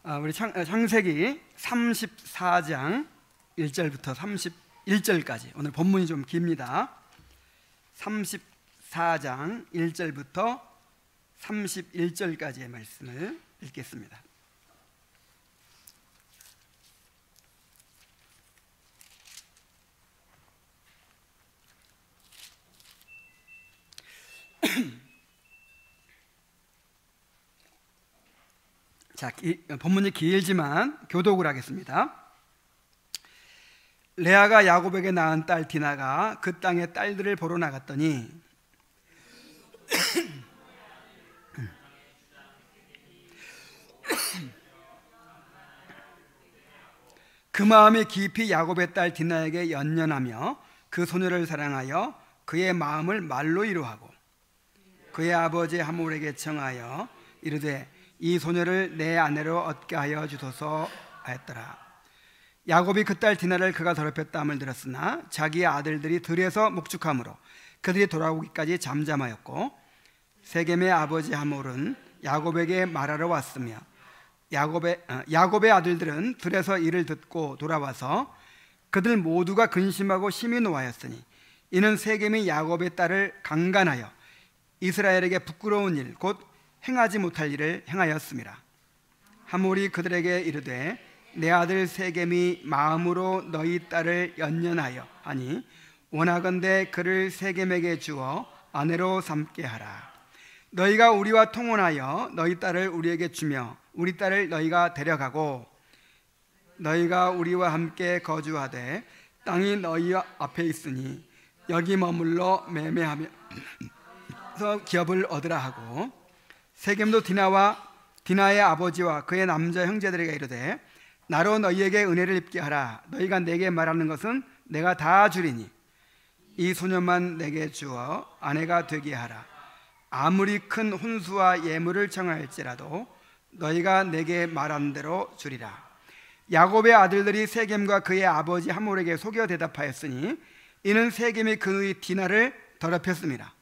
우리 창세기 34장 1절부터 31절까지, 오늘 본문이 좀 깁니다. 34장 1절부터 31절까지의 말씀을 읽겠습니다. 자, 본문이 길지만 교독을 하겠습니다. 레아가 야곱에게 낳은 딸 디나가 그 땅의 딸들을 보러 나갔더니 그 마음이 깊이 야곱의 딸 디나에게 연연하며 그 소녀를 사랑하여 그의 마음을 말로 이루하고 그의 아버지 하몰에게 청하여 이르되 이 소녀를 내 아내로 얻게 하여 주소서 하였더라. 야곱이 그 딸 디나를 그가 더럽혔다함을 들었으나 자기의 아들들이 들에서 목축함으로 그들이 돌아오기까지 잠잠하였고, 세겜의 아버지 하몰은 야곱에게 말하러 왔으며 야곱의 아들들은 들에서 이를 듣고 돌아와서 그들 모두가 근심하고 심히 노하였으니 이는 세겜이 야곱의 딸을 강간하여 이스라엘에게 부끄러운 일 곧 행하지 못할 일을 행하였습니다. 하몰이 그들에게 이르되 내 아들 세겜이 마음으로 너희 딸을 연연하여 하니 원하건대 그를 세겜에게 주어 아내로 삼게 하라. 너희가 우리와 통혼하여 너희 딸을 우리에게 주며 우리 딸을 너희가 데려가고 너희가 우리와 함께 거주하되 땅이 너희 앞에 있으니 여기 머물러 매매하면서 기업을 얻으라 하고, 세겜도 디나의 아버지와 그의 남자 형제들에게 이르되 나로 너희에게 은혜를 입게 하라. 너희가 내게 말하는 것은 내가 다 주리니 이 소녀만 내게 주어 아내가 되게 하라. 아무리 큰 혼수와 예물을 청하할지라도 너희가 내게 말한 대로 주리라. 야곱의 아들들이 세겜과 그의 아버지 하몰에게 속여 대답하였으니 이는 세겜이 그의 디나를 더럽혔습니다.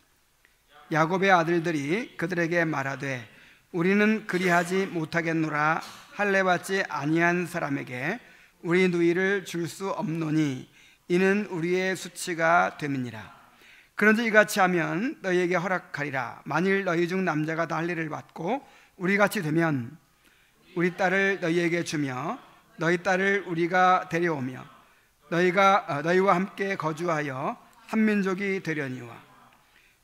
야곱의 아들들이 그들에게 말하되 우리는 그리하지 못하겠노라. 할례받지 아니한 사람에게 우리 누이를 줄 수 없노니 이는 우리의 수치가 됨이니라. 그런지 이같이 하면 너희에게 허락하리라. 만일 너희 중 남자가 다 할례를 받고 우리같이 되면 우리 딸을 너희에게 주며 너희 딸을 우리가 데려오며 너희와 함께 거주하여 한 민족이 되려니와,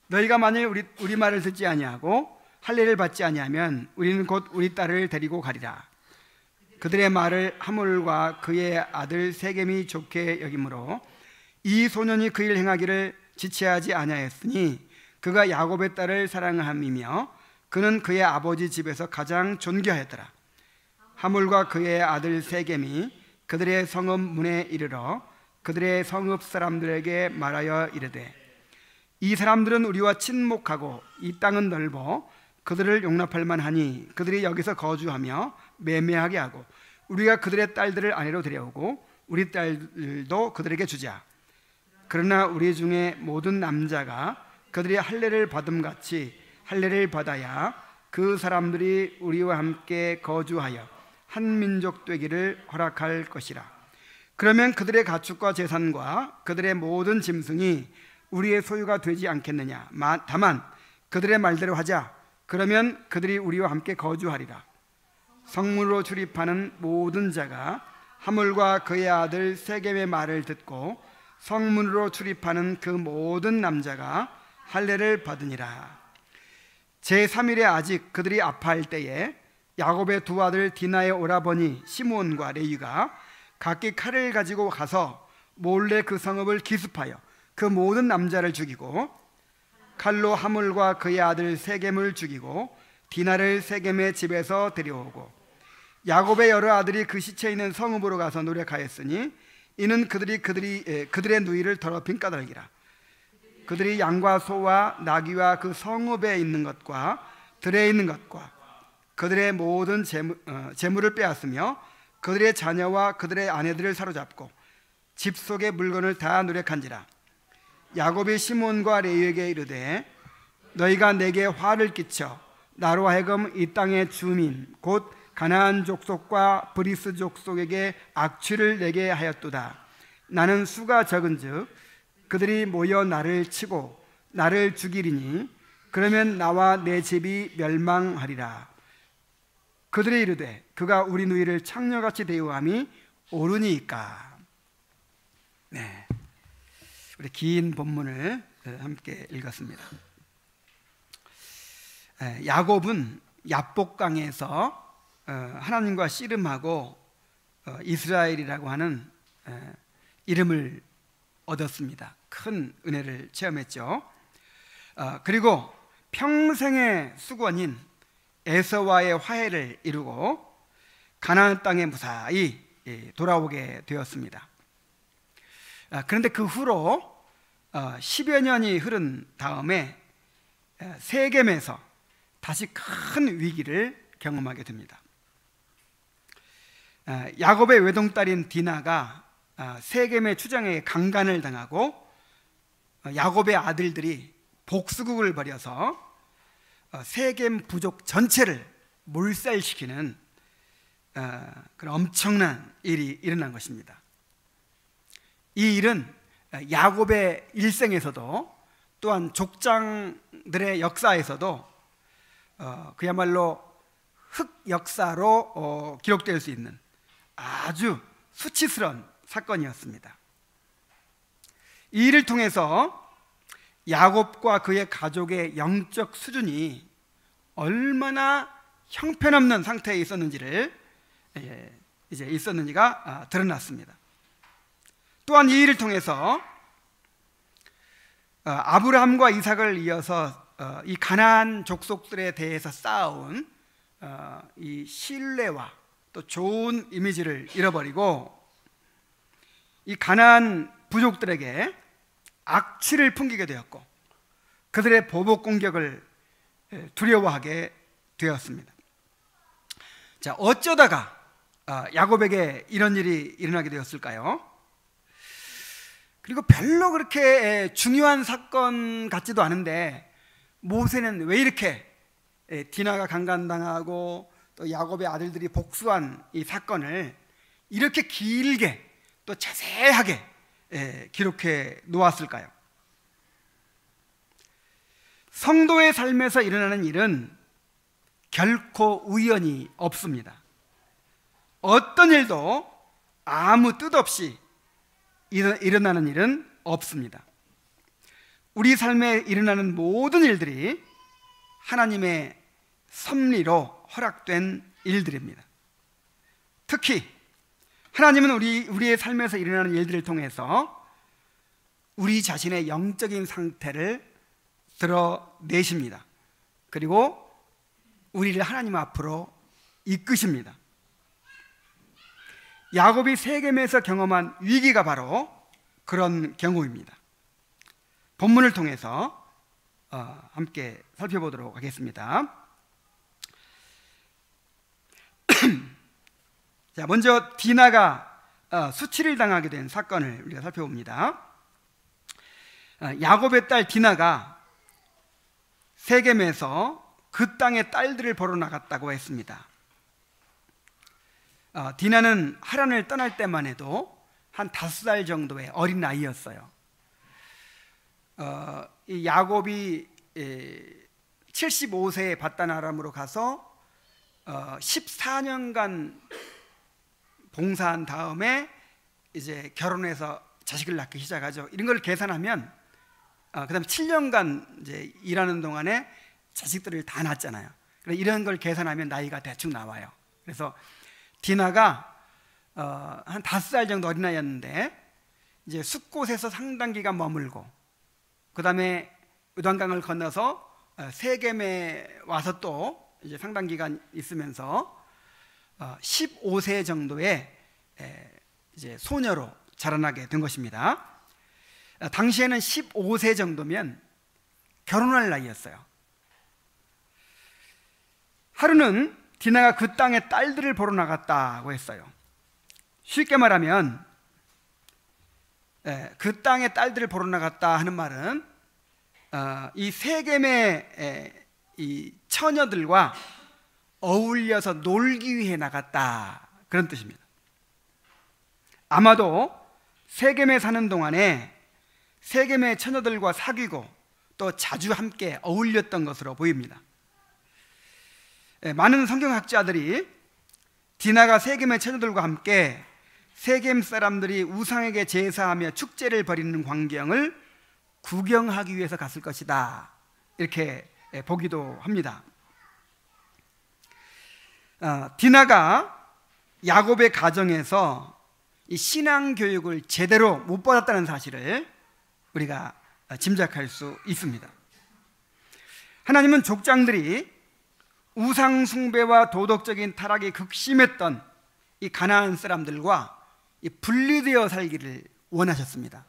너희가 만일 우리 말을 듣지 아니하고 할례를 받지 아니하면 우리는 곧 우리 딸을 데리고 가리라. 그들의 말을 하몰과 그의 아들 세겜이 좋게 여기므로 이 소년이 그 일 행하기를 지체하지 아니하였으니 그가 야곱의 딸을 사랑함이며 그는 그의 아버지 집에서 가장 존귀하였더라. 하몰과 그의 아들 세겜이 그들의 성읍 문에 이르러 그들의 성읍 사람들에게 말하여 이르되 이 사람들은 우리와 친목하고 이 땅은 넓어 그들을 용납할 만하니 그들이 여기서 거주하며 매매하게 하고 우리가 그들의 딸들을 아내로 데려오고 우리 딸들도 그들에게 주자. 그러나 우리 중에 모든 남자가 그들이 할례를 받음같이 할례를 받아야 그 사람들이 우리와 함께 거주하여 한 민족 되기를 허락할 것이라. 그러면 그들의 가축과 재산과 그들의 모든 짐승이 우리의 소유가 되지 않겠느냐. 다만 그들의 말대로 하자. 그러면 그들이 우리와 함께 거주하리라. 성문으로 출입하는 모든 자가 하몰과 그의 아들 세겜의 말을 듣고 성문으로 출입하는 그 모든 남자가 할례를 받으니라. 제3일에 아직 그들이 아파할 때에 야곱의 두 아들 디나의 오라버니 시므온과 레위가 각기 칼을 가지고 가서 몰래 그 성읍을 기습하여 그 모든 남자를 죽이고 칼로 하몰과 그의 아들 세겜을 죽이고 디나를 세겜의 집에서 데려오고, 야곱의 여러 아들이 그 시체 있는 성읍으로 가서 노력하였으니 이는 그들의 누이를 더럽힌 까닭이라. 그들이 양과 소와 나귀와 그 성읍에 있는 것과 들에 있는 것과 그들의 모든 재물을 빼앗으며 그들의 자녀와 그들의 아내들을 사로잡고 집 속의 물건을 다 노력한지라. 야곱이 시몬과 레위에게 이르되 너희가 내게 화를 끼쳐 나로 하여금 이 땅의 주민 곧 가나안 족속과 브리스 족속에게 악취를 내게 하였도다. 나는 수가 적은즉 그들이 모여 나를 치고 나를 죽이리니 그러면 나와 내 집이 멸망하리라. 그들이 이르되 그가 우리 누이를 창녀같이 대우함이 옳으니까. 네, 우리 긴 본문을 함께 읽었습니다. 야곱은 야복강에서 하나님과 씨름하고 이스라엘이라고 하는 이름을 얻었습니다. 큰 은혜를 체험했죠. 그리고 평생의 수건인 에서와의 화해를 이루고 가나안 땅에 무사히 돌아오게 되었습니다. 그런데 그 후로 10여 년이 흐른 다음에 세겜에서 다시 큰 위기를 경험하게 됩니다. 야곱의 외동딸인 디나가 세겜의 추장에게 강간을 당하고 야곱의 아들들이 복수국을 벌여서 세겜 부족 전체를 몰살시키는 그런 엄청난 일이 일어난 것입니다. 이 일은 야곱의 일생에서도 또한 족장들의 역사에서도 그야말로 흑역사로 기록될 수 있는 아주 수치스러운 사건이었습니다. 이 일을 통해서 야곱과 그의 가족의 영적 수준이 얼마나 형편없는 상태에 있었는지가 드러났습니다. 또한 이 일을 통해서 아브라함과 이삭을 이어서 이 가나안 족속들에 대해서 쌓아온 이 신뢰와 또 좋은 이미지를 잃어버리고 이 가나안 부족들에게 악취를 풍기게 되었고 그들의 보복 공격을 두려워하게 되었습니다. 자, 어쩌다가 야곱에게 이런 일이 일어나게 되었을까요? 그리고 별로 그렇게 중요한 사건 같지도 않은데 모세는 왜 이렇게 디나가 강간당하고 또 야곱의 아들들이 복수한 이 사건을 이렇게 길게 또 자세하게 기록해 놓았을까요? 성도의 삶에서 일어나는 일은 결코 우연이 없습니다. 어떤 일도 아무 뜻 없이 일어나는 일은 없습니다. 우리 삶에 일어나는 모든 일들이 하나님의 섭리로 허락된 일들입니다. 특히 하나님은 우리의 삶에서 일어나는 일들을 통해서 우리 자신의 영적인 상태를 드러내십니다. 그리고 우리를 하나님 앞으로 이끄십니다. 야곱이 세겜에서 경험한 위기가 바로 그런 경우입니다. 본문을 통해서 함께 살펴보도록 하겠습니다. 자, 먼저 디나가 수치를 당하게 된 사건을 우리가 살펴봅니다. 야곱의 딸 디나가 세겜에서 그 땅의 딸들을 보러 나갔다고 했습니다. 디나는 하란을 떠날 때만 해도 한 5살 정도의 어린 아이였어요. 이 야곱이 75세에 밧단 아람으로 가서 14년간 봉사한 다음에 이제 결혼해서 자식을 낳기 시작하죠. 이런 걸 계산하면 그다음에 7년간 이제 일하는 동안에 자식들을 다 낳았잖아요. 그래서 이런 걸 계산하면 나이가 대충 나와요. 그래서 디나가 한 5살 정도 어린아이였는데 이제 숫곳에서 상당 기간 머물고 그다음에 요단강을 건너서 세겜에 와서 또 이제 상당 기간 있으면서 15세 정도의 이제 소녀로 자라나게 된 것입니다. 당시에는 15세 정도면 결혼할 나이였어요. 하루는 디나가 그 땅의 딸들을 보러 나갔다고 했어요. 쉽게 말하면 그 땅의 딸들을 보러 나갔다 하는 말은 이 세겜의 이 처녀들과 어울려서 놀기 위해 나갔다, 그런 뜻입니다. 아마도 세겜에 사는 동안에 세겜의 처녀들과 사귀고 또 자주 함께 어울렸던 것으로 보입니다. 많은 성경학자들이 디나가 세겜의 처녀들과 함께 세겜 사람들이 우상에게 제사하며 축제를 벌이는 광경을 구경하기 위해서 갔을 것이다, 이렇게 보기도 합니다. 디나가 야곱의 가정에서 이 신앙 교육을 제대로 못 받았다는 사실을 우리가 짐작할 수 있습니다. 하나님은 족장들이 우상 숭배와 도덕적인 타락이 극심했던 이 가나안 사람들과 이 분리되어 살기를 원하셨습니다.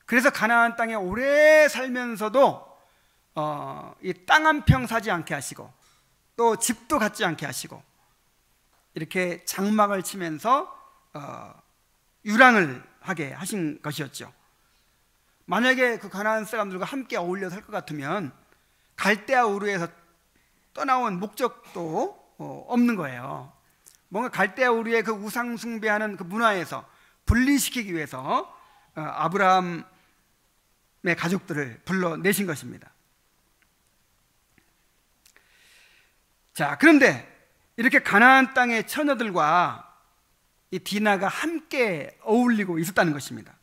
그래서 가나안 땅에 오래 살면서도 이 땅 한 평 사지 않게 하시고 또 집도 갖지 않게 하시고 이렇게 장막을 치면서 유랑을 하게 하신 것이었죠. 만약에 그 가나안 사람들과 함께 어울려 살 것 같으면 갈대아 우르에서 떠나온 목적도 없는 거예요. 뭔가 갈대아 우르의 그 우상 숭배하는 그 문화에서 분리시키기 위해서 아브라함의 가족들을 불러내신 것입니다. 자, 그런데 이렇게 가나안 땅의 처녀들과 이 디나가 함께 어울리고 있었다는 것입니다.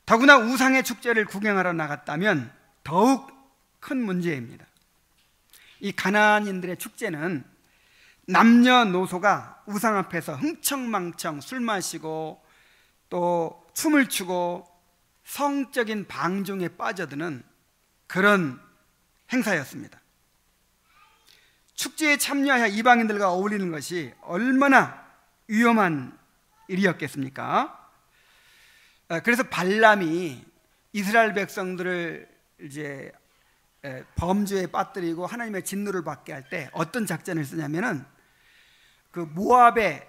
더구나 우상의 축제를 구경하러 나갔다면 더욱 큰 문제입니다. 이 가나안인들의 축제는 남녀노소가 우상 앞에서 흥청망청 술 마시고 또 춤을 추고 성적인 방종에 빠져드는 그런 행사였습니다. 축제에 참여하여 이방인들과 어울리는 것이 얼마나 위험한 일이었겠습니까? 그래서 발람이 이스라엘 백성들을 이제 범죄에 빠뜨리고 하나님의 진노를 받게 할 때 어떤 작전을 쓰냐면은 그 모압의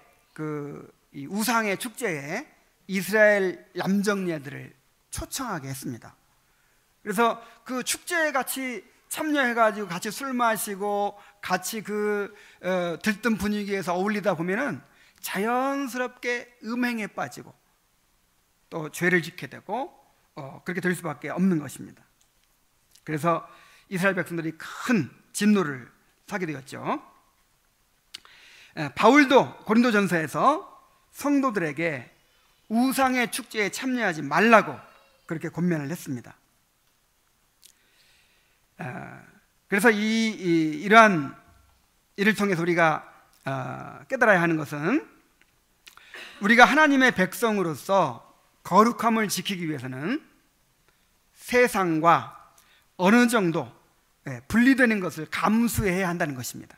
이 우상의 축제에 이스라엘 남정네들을 초청하게 했습니다. 그래서 그 축제에 같이 참여해가지고 같이 술 마시고 같이 들뜬 분위기에서 어울리다 보면은 자연스럽게 음행에 빠지고 또 죄를 짓게 되고 그렇게 될 수밖에 없는 것입니다. 그래서 이스라엘 백성들이 큰 진노를 사게 되었죠. 바울도 고린도전서에서 성도들에게 우상의 축제에 참여하지 말라고 그렇게 권면을 했습니다. 그래서 이러한 일을 통해서 우리가 깨달아야 하는 것은 우리가 하나님의 백성으로서 거룩함을 지키기 위해서는 세상과 어느 정도 분리되는 것을 감수해야 한다는 것입니다.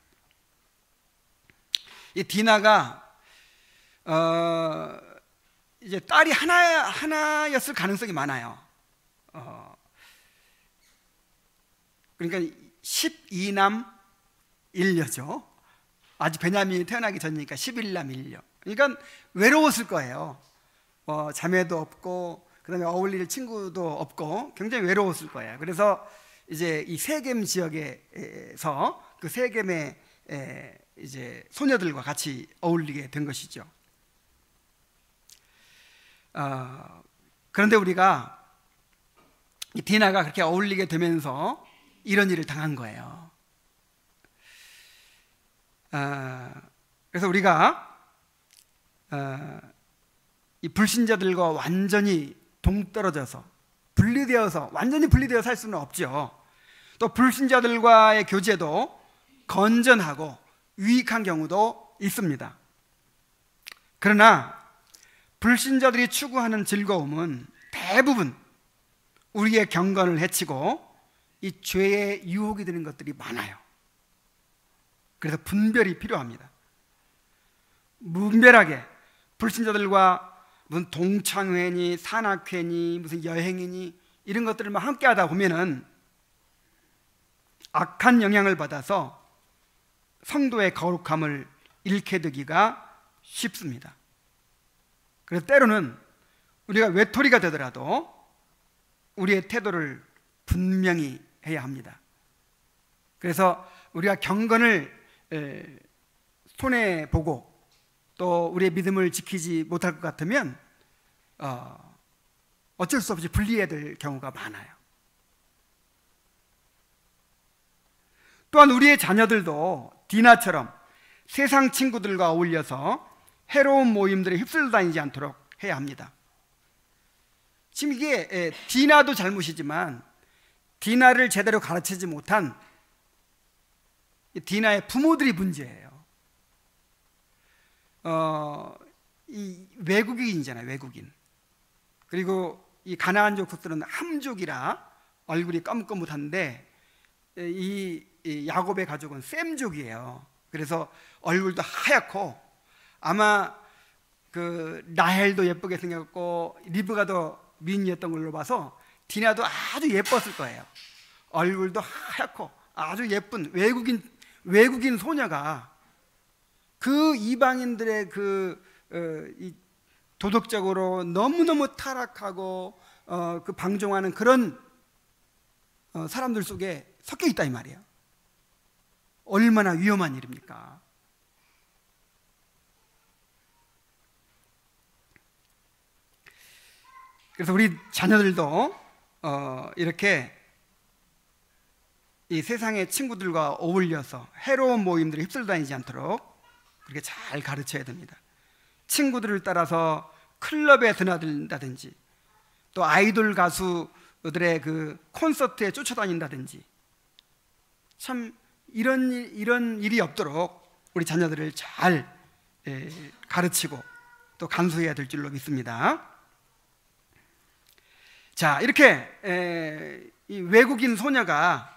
이 디나가 이제 딸이 하나였을 가능성이 많아요. 그러니까 12남 1녀죠. 아직 베냐민이 태어나기 전이니까 11남 1녀. 그러니까 외로웠을 거예요. 자매도 없고 그다음에 어울릴 친구도 없고 굉장히 외로웠을 거예요. 그래서 이제 이 세겜 지역에서 그 세겜의 이제 소녀들과 같이 어울리게 된 것이죠. 그런데 우리가 이 디나가 그렇게 어울리게 되면서 이런 일을 당한 거예요. 그래서 우리가 이 불신자들과 완전히 동떨어져서 완전히 분리되어 살 수는 없죠. 또 불신자들과의 교제도 건전하고 유익한 경우도 있습니다. 그러나 불신자들이 추구하는 즐거움은 대부분 우리의 경건을 해치고 이 죄의 유혹이 되는 것들이 많아요. 그래서 분별이 필요합니다. 무분별하게 불신자들과 무슨 동창회니 산악회니 무슨 여행이니 이런 것들을 막 함께 하다 보면은 악한 영향을 받아서 성도의 거룩함을 잃게 되기가 쉽습니다. 그래서 때로는 우리가 외톨이가 되더라도 우리의 태도를 분명히 해야 합니다. 그래서 우리가 경건을 손해 보고 또 우리의 믿음을 지키지 못할 것 같으면 어쩔 수 없이 분리해야 될 경우가 많아요. 또한 우리의 자녀들도 디나처럼 세상 친구들과 어울려서 해로운 모임들에 휩쓸려 다니지 않도록 해야 합니다. 지금 이게 디나도 잘못이지만 디나를 제대로 가르치지 못한 디나의 부모들이 문제예요. 이 외국인이잖아요, 외국인. 그리고 이 가나안 족속들은 함족이라 얼굴이 검검못한데 이 야곱의 가족은 셈족이에요. 그래서 얼굴도 하얗고 아마 그 라헬도 예쁘게 생겼고 리브가도 미인이었던 걸로 봐서 디나도 아주 예뻤을 거예요. 얼굴도 하얗고 아주 예쁜 외국인 소녀가 그 이방인들의 이 도덕적으로 너무너무 타락하고 그 방종하는 그런 사람들 속에 섞여 있다 이 말이에요. 얼마나 위험한 일입니까? 그래서 우리 자녀들도 이렇게 이 세상의 친구들과 어울려서 해로운 모임들에 휩쓸려 다니지 않도록 그렇게 잘 가르쳐야 됩니다. 친구들을 따라서 클럽에 드나든다든지 또 아이돌 가수들의 그 콘서트에 쫓아다닌다든지 참 이런 일이 없도록 우리 자녀들을 잘 가르치고 또 간수해야 될 줄로 믿습니다. 자, 이렇게 이 외국인 소녀가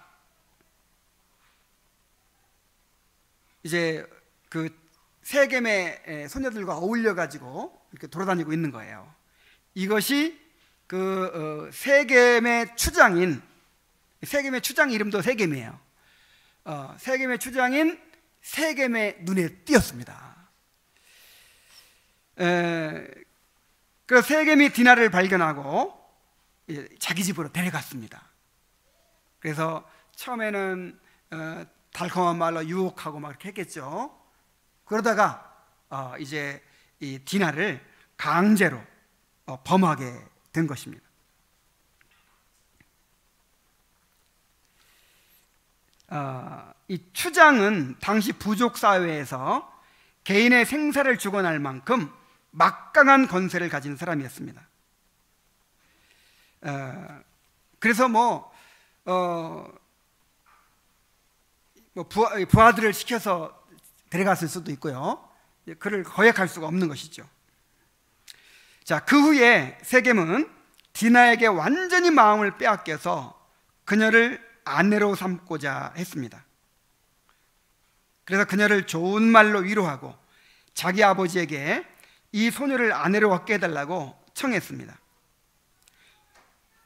이제 그 세겜의 소녀들과 어울려 가지고 이렇게 돌아다니고 있는 거예요. 이것이 그 세겜의 추장인, 세겜의 추장 이름도 세겜이에요. 세겜의 추장인 세겜의 눈에 띄었습니다. 그래서 세겜이 디나를 발견하고 자기 집으로 데려갔습니다. 그래서 처음에는 달콤한 말로 유혹하고 막 이렇게 했겠죠. 그러다가 이제 이 디나를 강제로 범하게 된 것입니다. 이 추장은 당시 부족 사회에서 개인의 생사를 주관할 만큼 막강한 권세를 가진 사람이었습니다. 그래서 부하들을 시켜서 데려갔을 수도 있고요. 그를 거역할 수가 없는 것이죠. 자, 그 후에 세겜은 디나에게 완전히 마음을 빼앗겨서 그녀를 아내로 삼고자 했습니다. 그래서 그녀를 좋은 말로 위로하고 자기 아버지에게 이 소녀를 아내로 얻게 해달라고 청했습니다.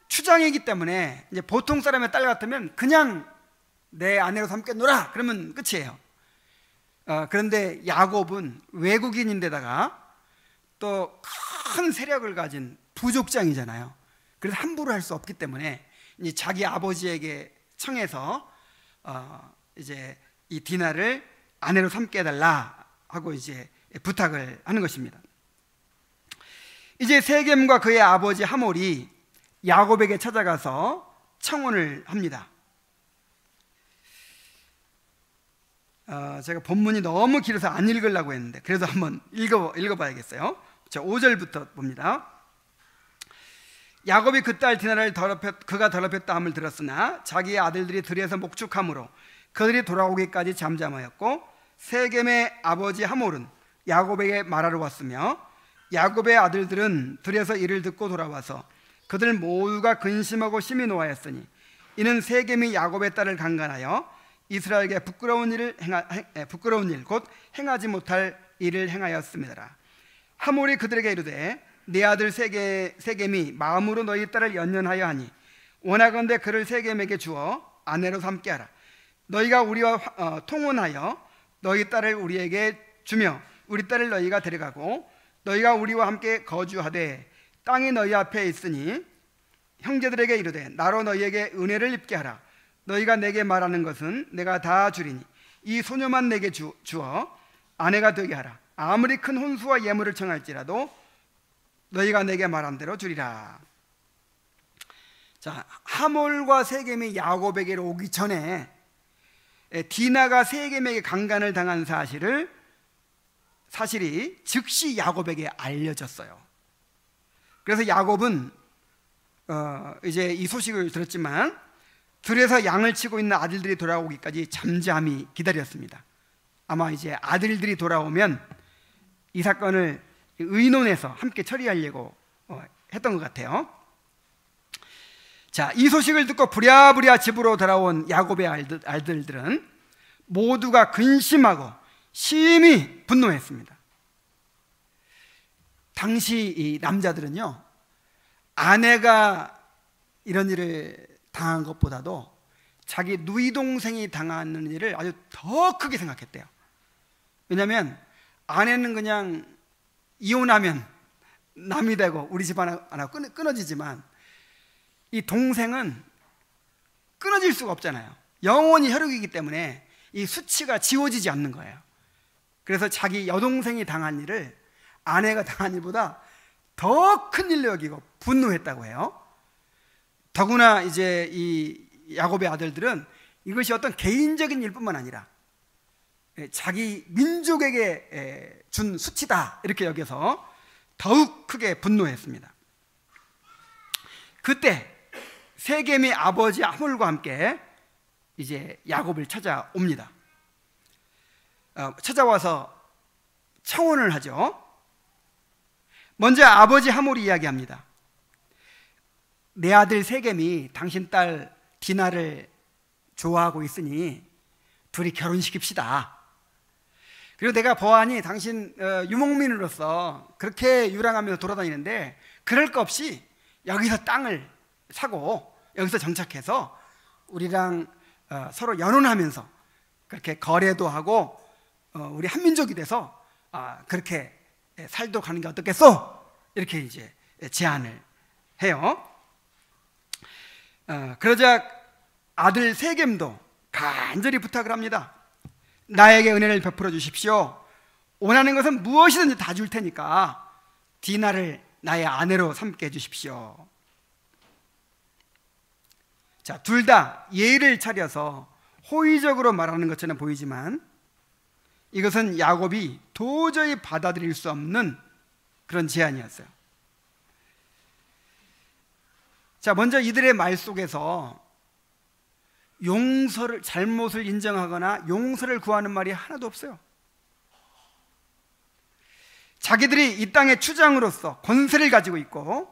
추장이기 때문에 이제 보통 사람의 딸 같으면 그냥 내 아내로 삼겠노라 그러면 끝이에요. 그런데 야곱은 외국인인데다가 또 큰 세력을 가진 부족장이잖아요. 그래서 함부로 할 수 없기 때문에 이제 자기 아버지에게 청해서 이제 이 디나를 아내로 삼게 해달라 하고 이제 부탁을 하는 것입니다. 이제 세겜과 그의 아버지 하몰이 야곱에게 찾아가서 청혼을 합니다. 제가 본문이 너무 길어서 안 읽으려고 했는데 그래도 한번 읽어봐야겠어요. 자, 5절부터 봅니다. 야곱이 그 딸 디나를 그가 더럽혔다 함을 들었으나 자기의 아들들이 들에서 목축함으로 그들이 돌아오기까지 잠잠하였고 세겜의 아버지 하몰은 야곱에게 말하러 왔으며 야곱의 아들들은 들에서 이를 듣고 돌아와서 그들 모두가 근심하고 심히 노하였으니 이는 세겜이 야곱의 딸을 강간하여 이스라엘에게 부끄러운 일 곧 행하지 못할 일을 행하였습니다. 하몰이 그들에게 이르되 네 아들 세겜이 마음으로 너희 딸을 연연하여 하니 원하건대 그를 세겜에게 주어 아내로 삼게 하라. 너희가 우리와 통혼하여 너희 딸을 우리에게 주며 우리 딸을 너희가 데려가고 너희가 우리와 함께 거주하되 땅이 너희 앞에 있으니 형제들에게 이르되 나로 너희에게 은혜를 입게 하라. 너희가 내게 말하는 것은 내가 다 주리니 이 소녀만 내게 주어 아내가 되게 하라. 아무리 큰 혼수와 예물을 청할지라도 너희가 내게 말한 대로 주리라. 자, 하몰과 세겜이 야곱에게로 오기 전에 디나가 세겜에게 강간을 당한 사실이 즉시 야곱에게 알려졌어요. 그래서 야곱은 이제 이 소식을 들었지만 들에서 양을 치고 있는 아들들이 돌아오기까지 잠잠히 기다렸습니다. 아마 이제 아들들이 돌아오면 이 사건을 의논해서 함께 처리하려고 했던 것 같아요. 자, 이 소식을 듣고 부랴부랴 집으로 돌아온 야곱의 아들들은 모두가 근심하고 심히 분노했습니다. 당시 이 남자들은요, 아내가 이런 일을 당한 것보다도 자기 누이 동생이 당하는 일을 아주 더 크게 생각했대요. 왜냐하면 아내는 그냥 이혼하면 남이 되고 우리 집 하나 끊어지지만 이 동생은 끊어질 수가 없잖아요. 영원히 혈육이기 때문에 이 수치가 지워지지 않는 거예요. 그래서 자기 여동생이 당한 일을 아내가 당한 일보다 더 큰 일로 여기고 분노했다고 해요. 더구나 이제 이 야곱의 아들들은 이것이 어떤 개인적인 일뿐만 아니라 자기 민족에게 준 수치다 이렇게 여겨서 더욱 크게 분노했습니다. 그때 세겜의 아버지 하몰과 함께 이제 야곱을 찾아옵니다. 찾아와서 청혼을 하죠. 먼저 아버지 하몰이 이야기합니다. 내 아들 세겜이 당신 딸 디나를 좋아하고 있으니 둘이 결혼시킵시다. 그리고 내가 보아하니 당신 유목민으로서 그렇게 유랑하면서 돌아다니는데 그럴 거 없이 여기서 땅을 사고 여기서 정착해서 우리랑 서로 연혼하면서 그렇게 거래도 하고 우리 한민족이 돼서 그렇게 살도록 하는 게 어떻겠소? 이렇게 이제 제안을 해요. 그러자 아들 세겜도 간절히 부탁을 합니다. 나에게 은혜를 베풀어 주십시오. 원하는 것은 무엇이든지 다 줄 테니까 디나를 나의 아내로 삼게 해주십시오. 자, 둘 다 예의를 차려서 호의적으로 말하는 것처럼 보이지만 이것은 야곱이 도저히 받아들일 수 없는 그런 제안이었어요. 자, 먼저 이들의 말 속에서 잘못을 인정하거나 용서를 구하는 말이 하나도 없어요. 자기들이 이 땅의 추장으로서 권세를 가지고 있고,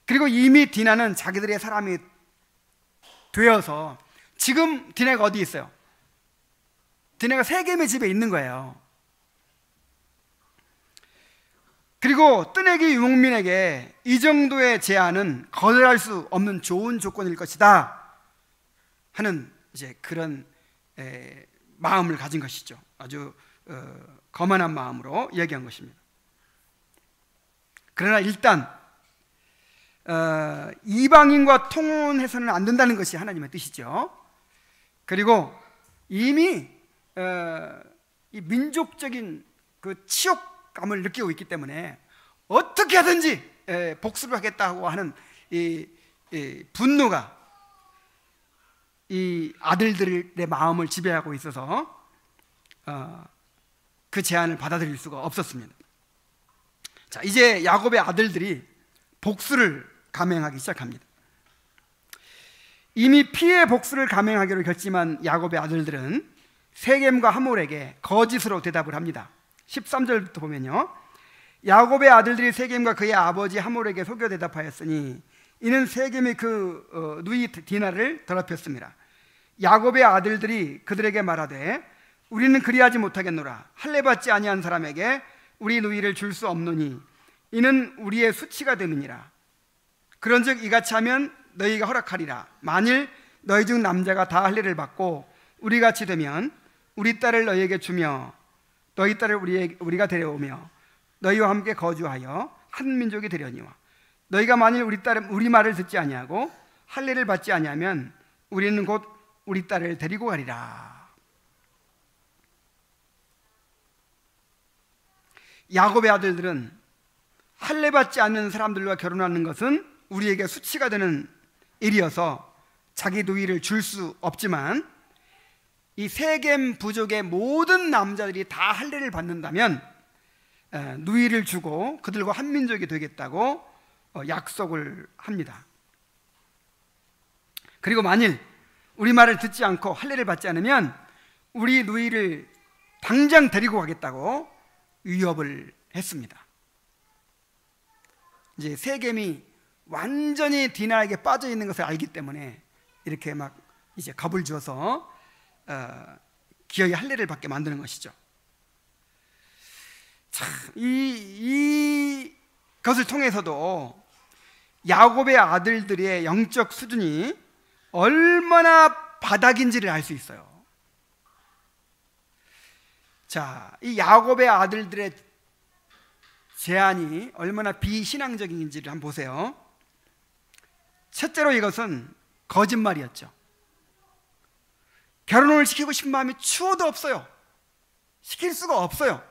그리고 이미 디나는 자기들의 사람이 되어서 지금 디나가 어디 있어요? 디나가 세겜의 집에 있는 거예요. 그리고 뜨내기 유목민에게 이 정도의 제안은 거절할 수 없는 좋은 조건일 것이다 하는 이제 그런 마음을 가진 것이죠. 아주 거만한 마음으로 이야기한 것입니다. 그러나 일단 이방인과 통혼해서는 안 된다는 것이 하나님의 뜻이죠. 그리고 이미 이 민족적인 그 치욕감을 느끼고 있기 때문에 어떻게 하든지 복수를 하겠다고 하는 이 분노가 이 아들들의 마음을 지배하고 있어서 그 제안을 받아들일 수가 없었습니다. 자, 이제 야곱의 아들들이 복수를 감행하기 시작합니다. 이미 피해 복수를 감행하기로 결심한 야곱의 아들들은 세겜과 하몰에게 거짓으로 대답을 합니다. 13절부터 보면요, 야곱의 아들들이 세겜과 그의 아버지 하몰에게 속여 대답하였으니 이는 세겜이 그 누이 디나를 더럽혔습니다. 야곱의 아들들이 그들에게 말하되 우리는 그리하지 못하겠노라. 할례받지 아니한 사람에게 우리 누이를 줄 수 없노니 이는 우리의 수치가 되느니라. 그런즉 이같이 하면 너희가 허락하리라. 만일 너희 중 남자가 다 할례를 받고 우리 같이 되면 우리 딸을 너희에게 주며 너희 딸을 우리가 데려오며 너희와 함께 거주하여 한 민족이 되려니와 너희가 만일 우리 말을 듣지 아니하고 할례를 받지 아니하면 우리는 곧 우리 딸을 데리고 가리라. 야곱의 아들들은 할례받지 않는 사람들과 결혼하는 것은 우리에게 수치가 되는 일이어서 자기 누이를 줄 수 없지만, 이 세겜 부족의 모든 남자들이 다 할례를 받는다면 누이를 주고 그들과 한 민족이 되겠다고 약속을 합니다. 그리고 만일 우리 말을 듣지 않고 할례를 받지 않으면 우리 누이를 당장 데리고 가겠다고 위협을 했습니다. 이제 세겜이 완전히 디나에게 빠져 있는 것을 알기 때문에 이렇게 막 이제 겁을 주어서 기어이 할례를 받게 만드는 것이죠. 참, 이것을 통해서도 야곱의 아들들의 영적 수준이 얼마나 바닥인지를 알 수 있어요. 자, 이 야곱의 아들들의 제안이 얼마나 비신앙적인지를 한번 보세요. 첫째로 이것은 거짓말이었죠. 결혼을 시키고 싶은 마음이 추워도 없어요. 시킬 수가 없어요.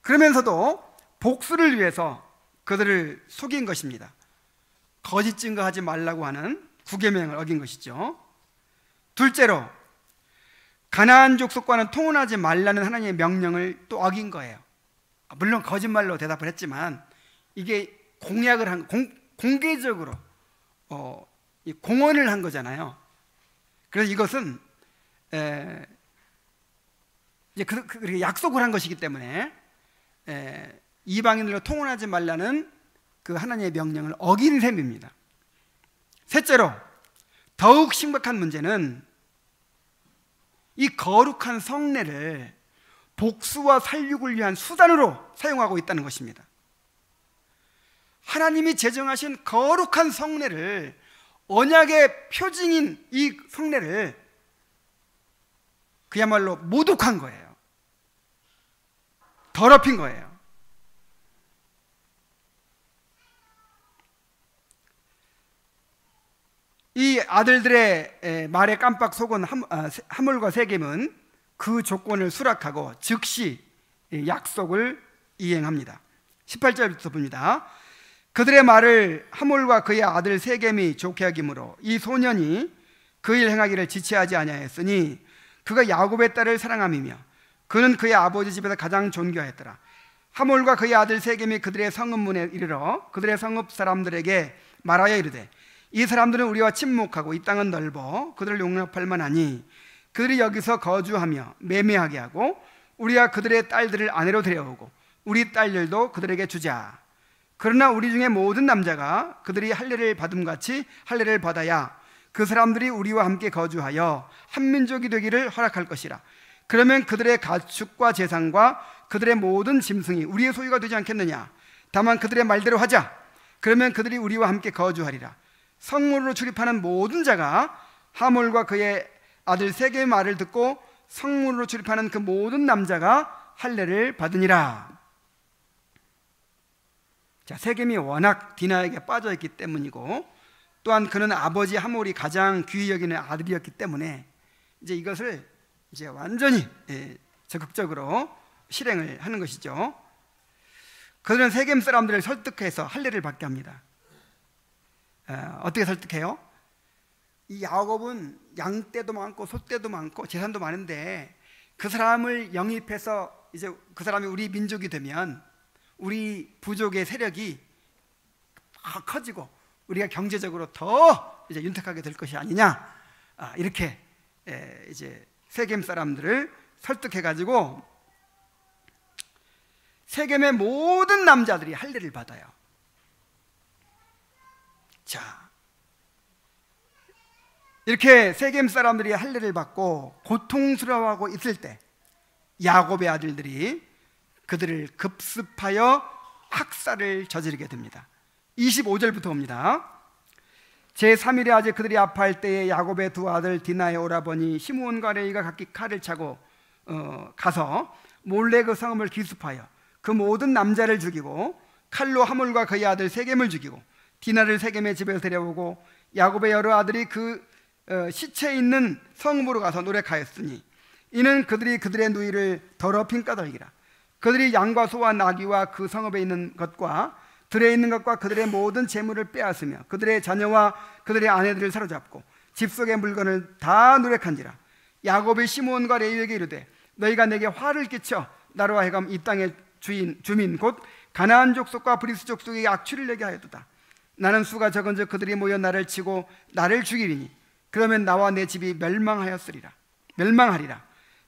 그러면서도 복수를 위해서 그들을 속인 것입니다. 거짓 증거하지 말라고 하는 구계명을 어긴 것이죠. 둘째로 가나안 족속과는 통혼하지 말라는 하나님의 명령을 또 어긴 거예요. 물론 거짓말로 대답을 했지만 이게 공약을 한, 공개적으로 공언을 한 거잖아요. 그래서 이것은 이제 그렇게 약속을 한 것이기 때문에 이방인들로 통혼하지 말라는 그 하나님의 명령을 어긴 셈입니다. 셋째로 더욱 심각한 문제는 이 거룩한 성례를 복수와 살육을 위한 수단으로 사용하고 있다는 것입니다. 하나님이 제정하신 거룩한 성례를, 언약의 표징인 이 성례를 그야말로 모독한 거예요. 더럽힌 거예요. 이 아들들의 말에 깜빡 속은 하물과 세겜은 그 조건을 수락하고 즉시 약속을 이행합니다. 18절부터 봅니다. 그들의 말을 하물과 그의 아들 세겜이 좋게 여김으로 이 소년이 그 일 행하기를 지체하지 아니하였으니 그가 야곱의 딸을 사랑함이며 그는 그의 아버지 집에서 가장 존귀하였더라. 하물과 그의 아들 세겜이 그들의 성읍문에 이르러 그들의 성읍 사람들에게 말하여 이르되 이 사람들은 우리와 친목하고 이 땅은 넓어 그들을 용납할 만하니 그들이 여기서 거주하며 매매하게 하고 우리가 그들의 딸들을 아내로 데려오고 우리 딸들도 그들에게 주자. 그러나 우리 중에 모든 남자가 그들이 할례를 받음같이 할례를 받아야 그 사람들이 우리와 함께 거주하여 한 민족이 되기를 허락할 것이라. 그러면 그들의 가축과 재산과 그들의 모든 짐승이 우리의 소유가 되지 않겠느냐. 다만 그들의 말대로 하자. 그러면 그들이 우리와 함께 거주하리라. 성문으로 출입하는 모든 자가 하몰과 그의 아들 세겜의 말을 듣고 성문으로 출입하는 그 모든 남자가 할례를 받으니라. 자, 세겜이 워낙 디나에게 빠져있기 때문이고 또한 그는 아버지 하몰이 가장 귀히 여기는 아들이었기 때문에 이제 이것을 이제 완전히 적극적으로 실행을 하는 것이죠. 그들은 세겜 사람들을 설득해서 할례를 받게 합니다. 어떻게 설득해요? 이 야곱은 양떼도 많고 소떼도 많고 재산도 많은데 그 사람을 영입해서 이제 그 사람이 우리 민족이 되면 우리 부족의 세력이 커지고 우리가 경제적으로 더 이제 윤택하게 될 것이 아니냐, 이렇게 이제 세겜 사람들을 설득해 가지고 세겜의 모든 남자들이 할례를 받아요. 자, 이렇게 세겜 사람들이 할례를 받고 고통스러워하고 있을 때 야곱의 아들들이 그들을 급습하여 학살을 저지르게 됩니다. 25절부터 봅니다. 제3일에 아직 그들이 아파할 때에 야곱의 두 아들 디나의 오라버니 시므온과 레이가 각기 칼을 차고 가서 몰래 그 성읍을 기습하여 그 모든 남자를 죽이고 칼로 하몰과 그의 아들 세겜을 죽이고 디나를 세겜의 집에서 데려오고 야곱의 여러 아들이 그 시체 있는 성읍으로 가서 노력하였으니 이는 그들이 그들의 누이를 더럽힌 까닭이라. 그들이 양과 소와 나귀와 그 성읍에 있는 것과 들에 있는 것과 그들의 모든 재물을 빼앗으며 그들의 자녀와 그들의 아내들을 사로잡고 집 속의 물건을 다 누락한지라. 야곱이 시므온과 레위에게 이르되 너희가 내게 화를 끼쳐 나로 하여금 이 땅의 주민 곧 가나안 족속과 브리스 족속에게 악취를 내게 하였도다. 나는 수가 적은즉 그들이 모여 나를 치고 나를 죽이리니 그러면 나와 내 집이 멸망하리라.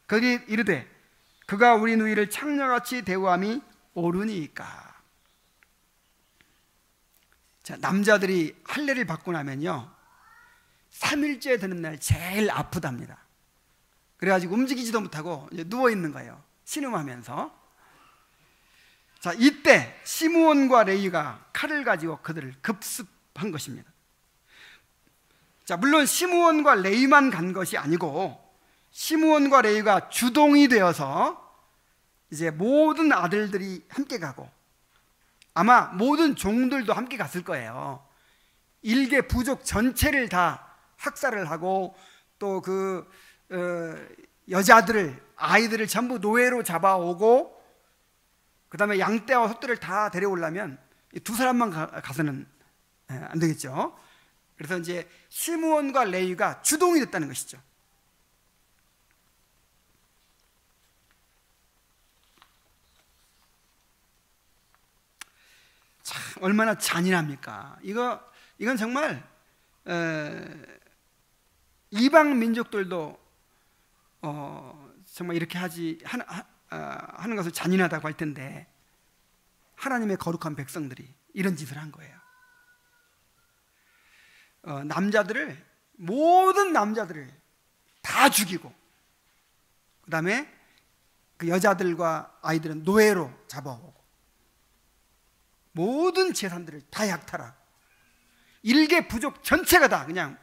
그들이 이르되 그가 우리 누이를 창녀같이 대우함이 옳으니까. 자, 남자들이 할례를 받고 나면요 3일째 되는 날 제일 아프답니다. 그래가지고 움직이지도 못하고 이제 누워있는 거예요, 신음하면서. 자, 이때 시므온과 레위가 칼을 가지고 그들을 급습한 것입니다. 자, 물론 시므온과 레위만 간 것이 아니고 시므온과 레위가 주동이 되어서 이제 모든 아들들이 함께 가고 아마 모든 종들도 함께 갔을 거예요. 일개 부족 전체를 다 학살을 하고 또 그 여자들을, 아이들을 전부 노예로 잡아오고 그 다음에 양떼와 소떼를 다 데려오려면 두 사람만 가서는 안 되겠죠. 그래서 이제 시므온과 레위가 주동이 됐다는 것이죠. 참 얼마나 잔인합니까? 이건 정말 이방 민족들도 정말 이렇게 하는 것을 잔인하다고 할 텐데 하나님의 거룩한 백성들이 이런 짓을 한 거예요. 모든 남자들을 다 죽이고 그 다음에 그 여자들과 아이들은 노예로 잡아오고 모든 재산들을 다 약탈하고 일개 부족 전체가 다 그냥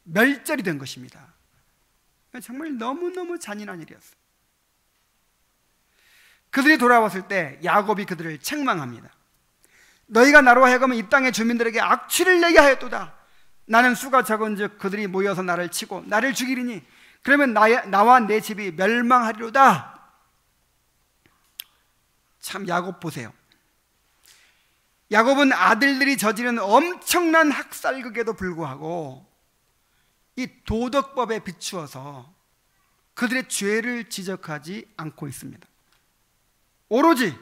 멸절이 된 것입니다. 정말 너무너무 잔인한 일이었어요. 그들이 돌아왔을 때 야곱이 그들을 책망합니다. 너희가 나로 하여금 이 땅의 주민들에게 악취를 내게 하였도다. 나는 수가 적은즉 그들이 모여서 나를 치고 나를 죽이리니 그러면 나와 내 집이 멸망하리로다. 참, 야곱 보세요. 야곱은 아들들이 저지른 엄청난 학살극에도 불구하고 이 도덕법에 비추어서 그들의 죄를 지적하지 않고 있습니다. 오로지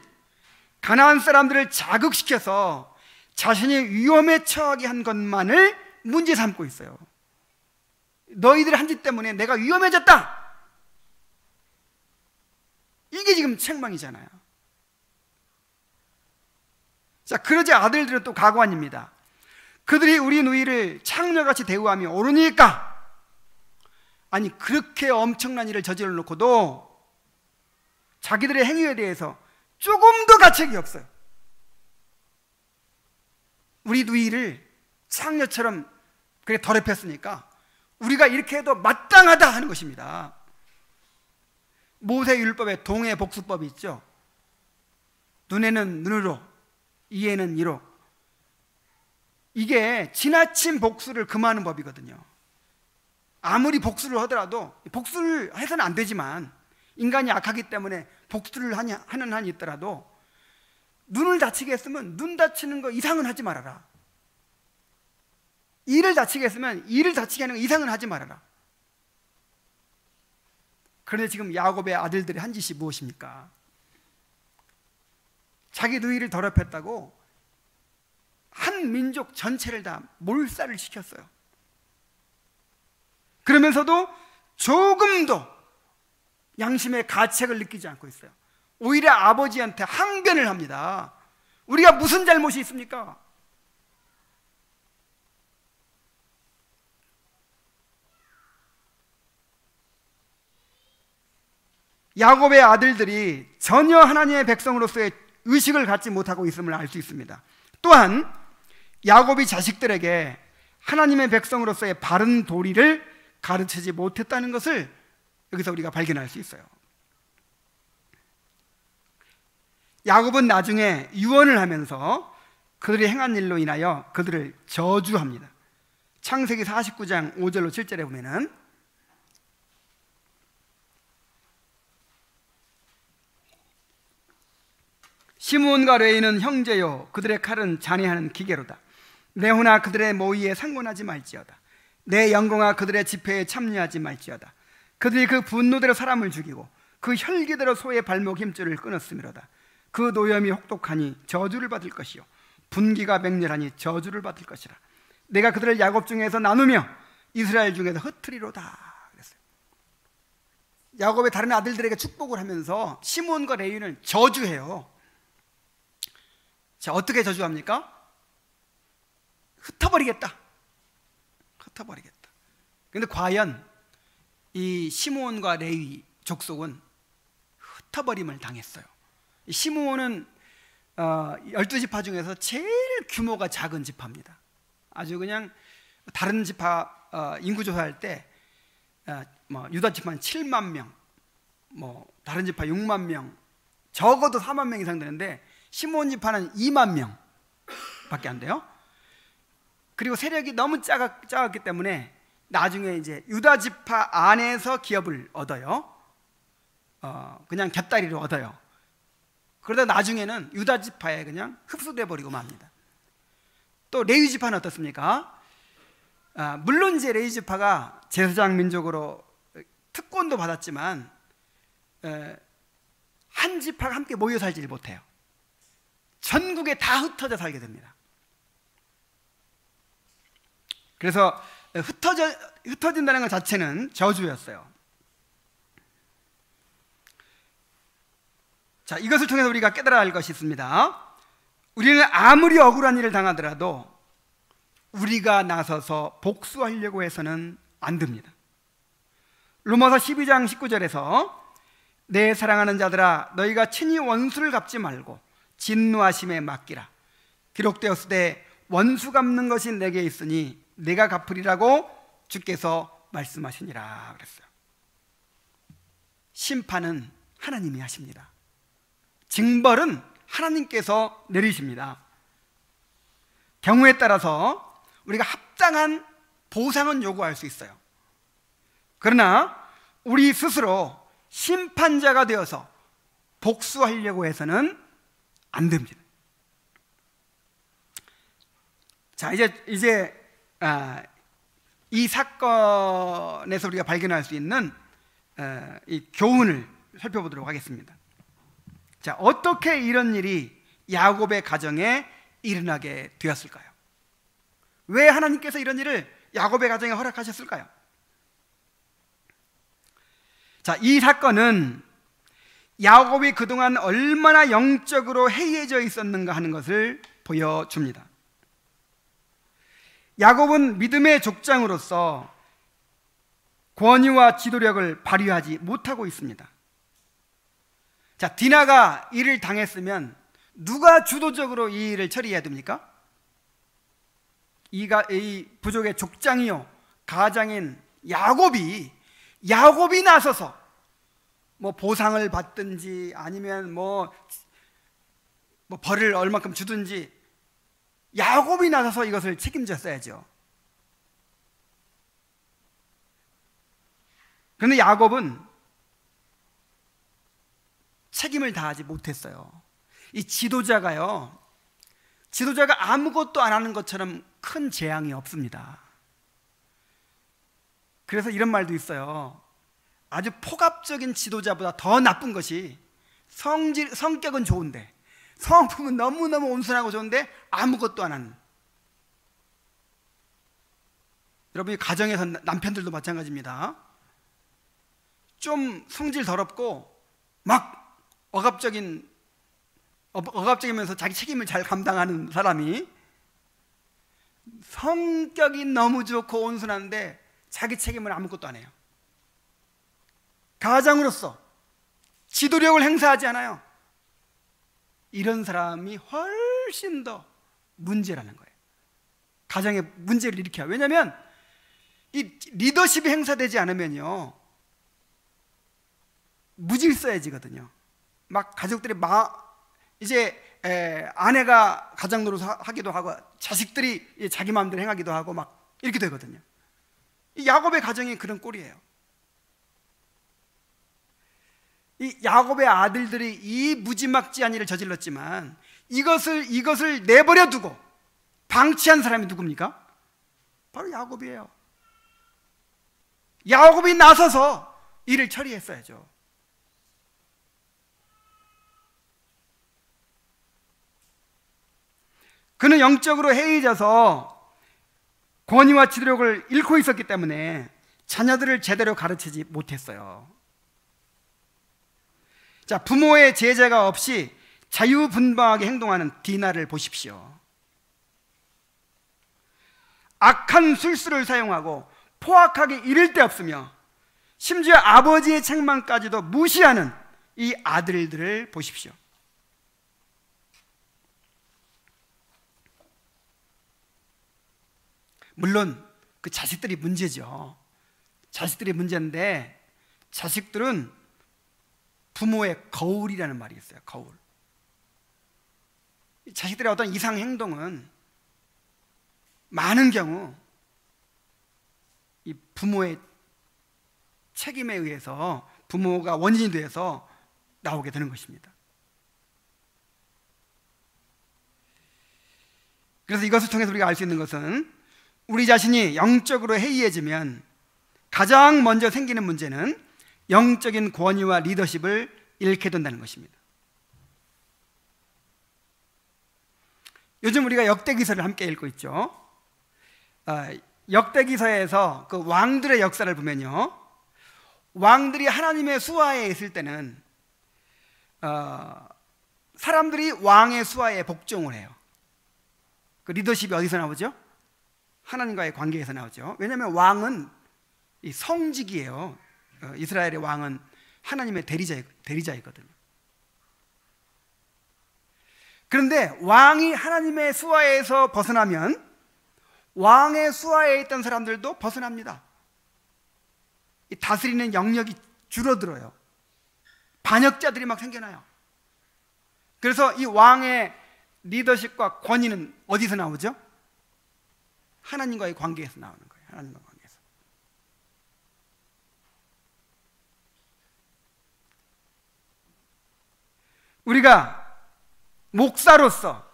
가나안 사람들을 자극시켜서 자신이 위험에 처하게 한 것만을 문제 삼고 있어요. 너희들 한 짓 때문에 내가 위험해졌다. 이게 지금 책망이잖아요. 자, 그러지 아들들은 또 가관입니다. 그들이 우리 누이를 창녀같이 대우하며 옳으니까. 아니, 그렇게 엄청난 일을 저질러 놓고도 자기들의 행위에 대해서 조금도 가책이 없어요. 우리 누이를 창녀처럼 그렇게 더럽혔으니까 우리가 이렇게 해도 마땅하다 하는 것입니다. 모세율법에 동해 복수법이 있죠. 눈에는 눈으로, 이에는 이로. 이게 지나친 복수를 금하는 법이거든요. 아무리 복수를 하더라도, 복수를 해서는 안 되지만 인간이 악하기 때문에 복수를 하는 한이 있더라도 눈을 다치게 했으면 눈 다치는 거 이상은 하지 말아라. 이를 다치게 했으면 이를 다치게 하는 거 이상은 하지 말아라. 그런데 지금 야곱의 아들들이 한 짓이 무엇입니까? 자기 누이를 더럽혔다고 한 민족 전체를 다 몰살을 시켰어요. 그러면서도 조금도 양심의 가책을 느끼지 않고 있어요. 오히려 아버지한테 항변을 합니다. 우리가 무슨 잘못이 있습니까? 야곱의 아들들이 전혀 하나님의 백성으로서의 의식을 갖지 못하고 있음을 알 수 있습니다. 또한 야곱이 자식들에게 하나님의 백성으로서의 바른 도리를 가르치지 못했다는 것을 여기서 우리가 발견할 수 있어요. 야곱은 나중에 유언을 하면서 그들이 행한 일로 인하여 그들을 저주합니다. 창세기 49장 5절로 7절에 보면은 시므온과 레위는 형제요 그들의 칼은 잔해하는 기계로다. 내 혼아 그들의 모의에 상관하지 말지어다. 내 영광아 그들의 집회에 참여하지 말지어다. 그들이 그 분노대로 사람을 죽이고 그 혈기대로 소의 발목 힘줄을 끊었음이로다. 그 노염이 혹독하니 저주를 받을 것이요 분기가 맹렬하니 저주를 받을 것이라. 내가 그들을 야곱 중에서 나누며 이스라엘 중에서 흩트리로다 그랬어요. 야곱의 다른 아들들에게 축복을 하면서 시므온과 레위는 저주해요. 자, 어떻게 저주합니까? 흩어버리겠다. 흩어버리겠다. 근데 과연 이 시므온과 레위 족속은 흩어버림을 당했어요. 시므온은 12지파 중에서 제일 규모가 작은 지파입니다. 아주 그냥 다른 지파 인구 조사할 때 유다 지파는 7만 명, 다른 지파 6만 명, 적어도 4만 명 이상 되는데 시므온 지파는 2만 명 밖에 안 돼요. 그리고 세력이 너무 작았기 때문에 나중에 이제 유다 지파 안에서 기업을 얻어요. 그냥 곁다리로 얻어요. 그러다 나중에는 유다 지파에 그냥 흡수돼 버리고 맙니다. 또 레위 지파는 어떻습니까? 물론 이제 레위 지파가 제사장 민족으로 특권도 받았지만 한 지파가 함께 모여 살지를 못해요. 전국에 다 흩어져 살게 됩니다. 그래서 흩어진다는 것 자체는 저주였어요. 자, 이것을 통해서 우리가 깨달아야 할 것이 있습니다. 우리는 아무리 억울한 일을 당하더라도 우리가 나서서 복수하려고 해서는 안 됩니다. 로마서 12장 19절에서 내 사랑하는 자들아 너희가 친히 원수를 갚지 말고 진노하심에 맡기라. 기록되었으되 원수 갚는 것이 내게 있으니 내가 갚으리라고 주께서 말씀하시니라 그랬어요. 심판은 하나님이 하십니다. 징벌은 하나님께서 내리십니다. 경우에 따라서 우리가 합당한 보상은 요구할 수 있어요. 그러나 우리 스스로 심판자가 되어서 복수하려고 해서는 안 됩니다. 자, 이제 이 사건에서 우리가 발견할 수 있는 이 교훈을 살펴보도록 하겠습니다. 자, 어떻게 이런 일이 야곱의 가정에 일어나게 되었을까요? 왜 하나님께서 이런 일을 야곱의 가정에 허락하셨을까요? 자, 이 사건은 야곱이 그동안 얼마나 영적으로 해이해져 있었는가 하는 것을 보여줍니다. 야곱은 믿음의 족장으로서 권위와 지도력을 발휘하지 못하고 있습니다. 자, 디나가 일을 당했으면 누가 주도적으로 이 일을 처리해야 됩니까? 이 부족의 족장이요 가장인 야곱이 나서서 뭐 보상을 받든지 아니면 뭐 벌을 얼마큼 주든지 야곱이 나서서 이것을 책임졌어야죠. 그런데 야곱은 책임을 다하지 못했어요. 이 지도자가 아무것도 안 하는 것처럼 큰 재앙이 없습니다. 그래서 이런 말도 있어요. 아주 폭압적인 지도자보다 더 나쁜 것이 성격은 좋은데 성품은 너무너무 온순하고 좋은데 아무것도 안 하는. 여러분이 가정에서 남편들도 마찬가지입니다. 좀 성질 더럽고 막 억압적이면서 자기 책임을 잘 감당하는 사람이 성격이 너무 좋고 온순한데 자기 책임을 아무것도 안 해요. 가장으로서 지도력을 행사하지 않아요. 이런 사람이 훨씬 더 문제라는 거예요. 가정에 문제를 일으켜요. 왜냐하면 이 리더십이 행사되지 않으면요 무질서해지거든요. 막 가족들이 이제 아내가 가장 노릇하기도 하고 자식들이 자기 마음대로 행하기도 하고 막 이렇게 되거든요. 이 야곱의 가정이 그런 꼴이에요. 이 야곱의 아들들이 이 무지막지한 일을 저질렀지만 이것을 내버려 두고 방치한 사람이 누굽니까? 바로 야곱이에요. 야곱이 나서서 일을 처리했어야죠. 그는 영적으로 해이져서 권위와 지도력을 잃고 있었기 때문에 자녀들을 제대로 가르치지 못했어요. 자, 부모의 제재가 없이 자유분방하게 행동하는 디나를 보십시오. 악한 술수를 사용하고 포악하게 이를 데 없으며 심지어 아버지의 책망까지도 무시하는 이 아들들을 보십시오. 물론 그 자식들이 문제죠. 자식들이 문제인데 자식들은 부모의 거울이라는 말이 있어요. 거울. 자식들의 어떤 이상 행동은 많은 경우 이 부모의 책임에 의해서, 부모가 원인이 돼서 나오게 되는 것입니다. 그래서 이것을 통해서 우리가 알 수 있는 것은 우리 자신이 영적으로 해이해지면 가장 먼저 생기는 문제는 영적인 권위와 리더십을 잃게 된다는 것입니다. 요즘 우리가 역대기서를 함께 읽고 있죠. 역대기서에서 그 왕들의 역사를 보면요, 왕들이 하나님의 수하에 있을 때는 사람들이 왕의 수하에 복종을 해요. 그 리더십이 어디서 나오죠? 하나님과의 관계에서 나오죠. 왜냐하면 왕은 이 성직이에요. 이스라엘의 왕은 하나님의 대리자이거든요. 그런데 왕이 하나님의 수하에서 벗어나면 왕의 수하에 있던 사람들도 벗어납니다. 이 다스리는 영역이 줄어들어요. 반역자들이 막 생겨나요. 그래서 이 왕의 리더십과 권위는 어디서 나오죠? 하나님과의 관계에서 나오는 거예요. 하나님과 관계에서. 우리가 목사로서,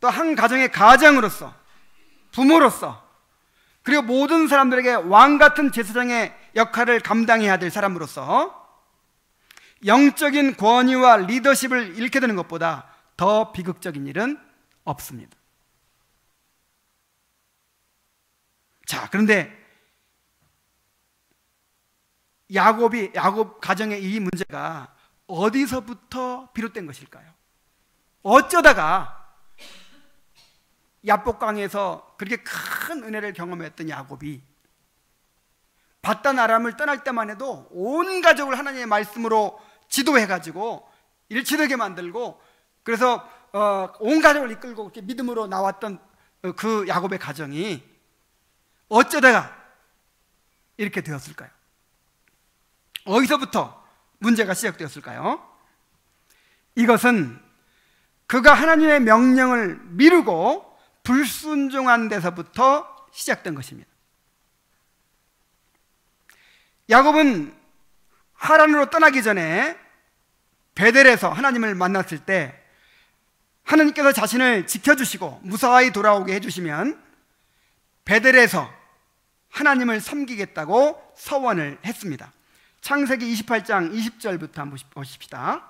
또 한 가정의 가장으로서, 부모로서, 그리고 모든 사람들에게 왕 같은 제사장의 역할을 감당해야 될 사람으로서 영적인 권위와 리더십을 잃게 되는 것보다 더 비극적인 일은 없습니다. 자, 그런데 야곱 가정의 이 문제가 어디서부터 비롯된 것일까요? 어쩌다가 야복강에서 그렇게 큰 은혜를 경험했던 야곱이 바단 아람을 떠날 때만 해도 온 가족을 하나님의 말씀으로 지도해가지고 일치되게 만들고, 그래서 온 가족을 이끌고 이렇게 믿음으로 나왔던 그 야곱의 가정이 어쩌다가 이렇게 되었을까요? 어디서부터 문제가 시작되었을까요? 이것은 그가 하나님의 명령을 미루고 불순종한 데서부터 시작된 것입니다. 야곱은 하란으로 떠나기 전에 베델에서 하나님을 만났을 때 하나님께서 자신을 지켜주시고 무사히 돌아오게 해주시면 베델에서 하나님을 섬기겠다고 서원을 했습니다. 창세기 28장 20절부터 한번 보십시다.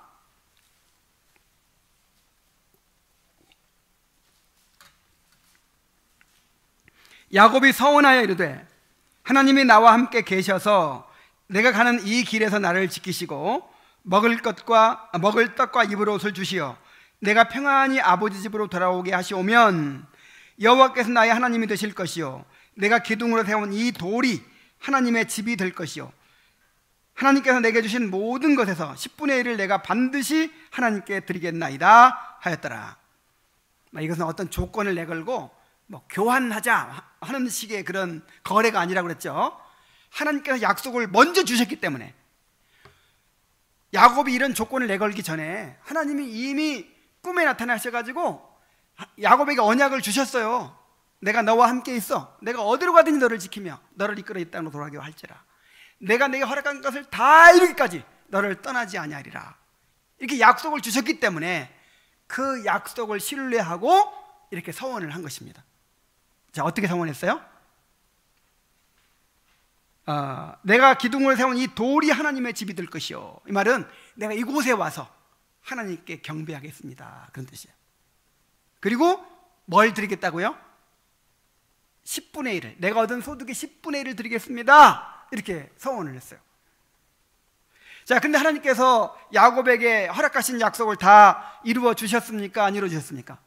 야곱이 서원하여 이르되 하나님이 나와 함께 계셔서 내가 가는 이 길에서 나를 지키시고 먹을 떡과 입을 옷을 주시어 내가 평안히 아버지 집으로 돌아오게 하시오면 여호와께서 나의 하나님이 되실 것이요 내가 기둥으로 세운 이 돌이 하나님의 집이 될 것이요 하나님께서 내게 주신 모든 것에서 10분의 1을 내가 반드시 하나님께 드리겠나이다 하였더라. 이것은 어떤 조건을 내걸고 교환하자 하는 식의 그런 거래가 아니라고 그랬죠. 하나님께서 약속을 먼저 주셨기 때문에 야곱이 이런 조건을 내걸기 전에 하나님이 이미 꿈에 나타나셔가지고 야곱에게 언약을 주셨어요. 내가 너와 함께 있어. 내가 어디로 가든지 너를 지키며 너를 이끌어 이 땅으로 돌아가게 할지라. 내가 네게 허락한 것을 다 이루기까지 너를 떠나지 아니하리라. 이렇게 약속을 주셨기 때문에 그 약속을 신뢰하고 이렇게 서원을 한 것입니다. 자, 어떻게 서원했어요? 내가 기둥을 세운 이 돌이 하나님의 집이 될 것이요. 이 말은 내가 이곳에 와서 하나님께 경배하겠습니다, 그런 뜻이에요. 그리고 뭘 드리겠다고요? 10분의 1을, 내가 얻은 소득의 10분의 1을 드리겠습니다, 이렇게 서원을 했어요. 자, 근데 하나님께서 야곱에게 허락하신 약속을 다 이루어 주셨습니까? 안 이루어 주셨습니까?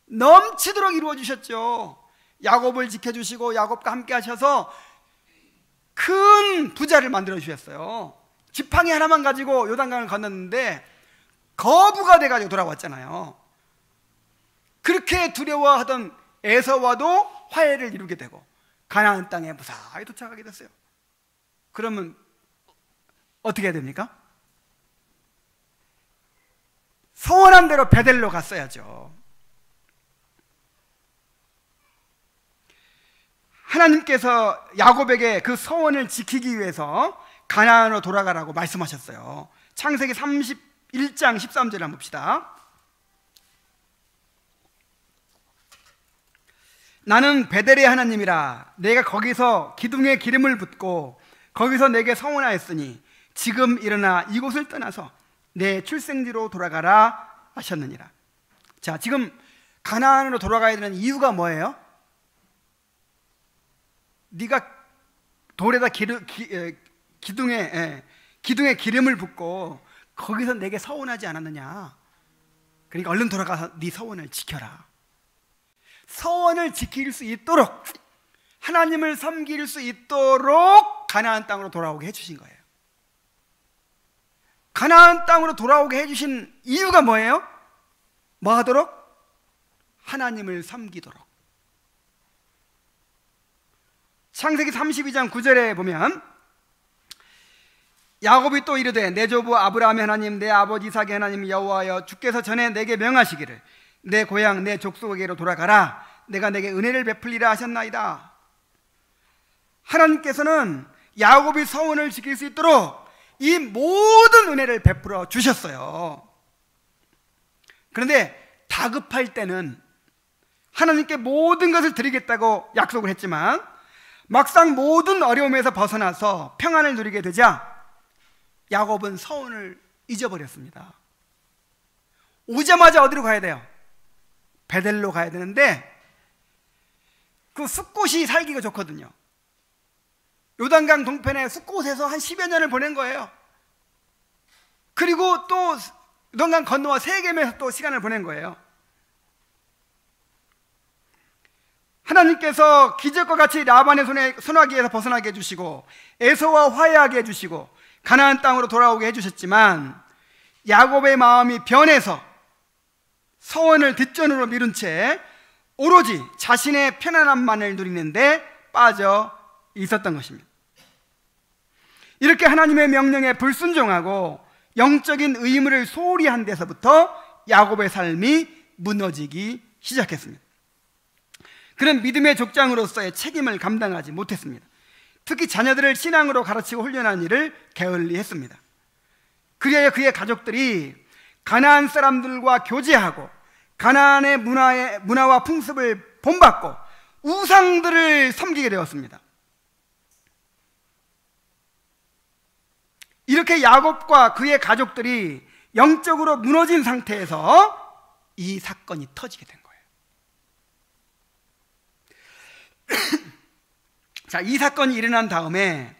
넘치도록 이루어 주셨죠. 야곱을 지켜주시고 야곱과 함께 하셔서 큰 부자를 만들어 주셨어요. 지팡이 하나만 가지고 요단강을 건넜는데 거부가 돼가지고 돌아왔잖아요. 그렇게 두려워하던 에서와도 화해를 이루게 되고 가나안 땅에 무사히 도착하게 됐어요. 그러면 어떻게 해야 됩니까? 서원한 대로 베델로 갔어야죠. 하나님께서 야곱에게 그 서원을 지키기 위해서 가나안으로 돌아가라고 말씀하셨어요. 창세기 31장 13절을 한번 봅시다. 나는 베델의 하나님이라. 내가 거기서 기둥에 기름을 붓고 거기서 내게 서원하였으니 지금 일어나 이곳을 떠나서 내 출생지로 돌아가라 하셨느니라. 자, 지금 가나안으로 돌아가야 되는 이유가 뭐예요? 네가 돌에다 기둥에 기름을 붓고 거기서 내게 서원하지 않았느냐. 그러니까 얼른 돌아가서 네 서원을 지켜라. 서원을 지킬 수 있도록, 하나님을 섬길 수 있도록 가나안 땅으로 돌아오게 해주신 거예요. 가나안 땅으로 돌아오게 해주신 이유가 뭐예요? 뭐 하도록? 하나님을 섬기도록. 창세기 32장 9절에 보면 야곱이 또 이르되 내 조부 아브라함의 하나님 내 아버지 이삭의 하나님 여호와여 주께서 전에 내게 명하시기를 내 고향 내 족속에게로 돌아가라. 내가 내게 은혜를 베풀리라 하셨나이다. 하나님께서는 야곱이 서원을 지킬 수 있도록 이 모든 은혜를 베풀어 주셨어요. 그런데 다급할 때는 하나님께 모든 것을 드리겠다고 약속을 했지만 막상 모든 어려움에서 벗어나서 평안을 누리게 되자 야곱은 서원을 잊어버렸습니다. 오자마자 어디로 가야 돼요? 베델로 가야 되는데 그 숫곳이 살기가 좋거든요. 요단강 동편에 숫곳에서 한 10여 년을 보낸 거예요. 그리고 또 요단강 건너와 세겜에서 또 시간을 보낸 거예요. 하나님께서 기적과 같이 라반의 손아귀에서 벗어나게 해주시고 에서와 화해하게 해주시고 가나안 땅으로 돌아오게 해주셨지만 야곱의 마음이 변해서 서원을 뒷전으로 미룬 채 오로지 자신의 편안함만을 누리는데 빠져 있었던 것입니다. 이렇게 하나님의 명령에 불순종하고 영적인 의무를 소홀히 한 데서부터 야곱의 삶이 무너지기 시작했습니다. 그는 믿음의 족장으로서의 책임을 감당하지 못했습니다. 특히 자녀들을 신앙으로 가르치고 훈련한 일을 게을리했습니다. 그리하여 그의 가족들이 가나안 사람들과 교제하고 가나안의 문화와 풍습을 본받고 우상들을 섬기게 되었습니다. 이렇게 야곱과 그의 가족들이 영적으로 무너진 상태에서 이 사건이 터지게 된 거예요. 자, 이 사건이 일어난 다음에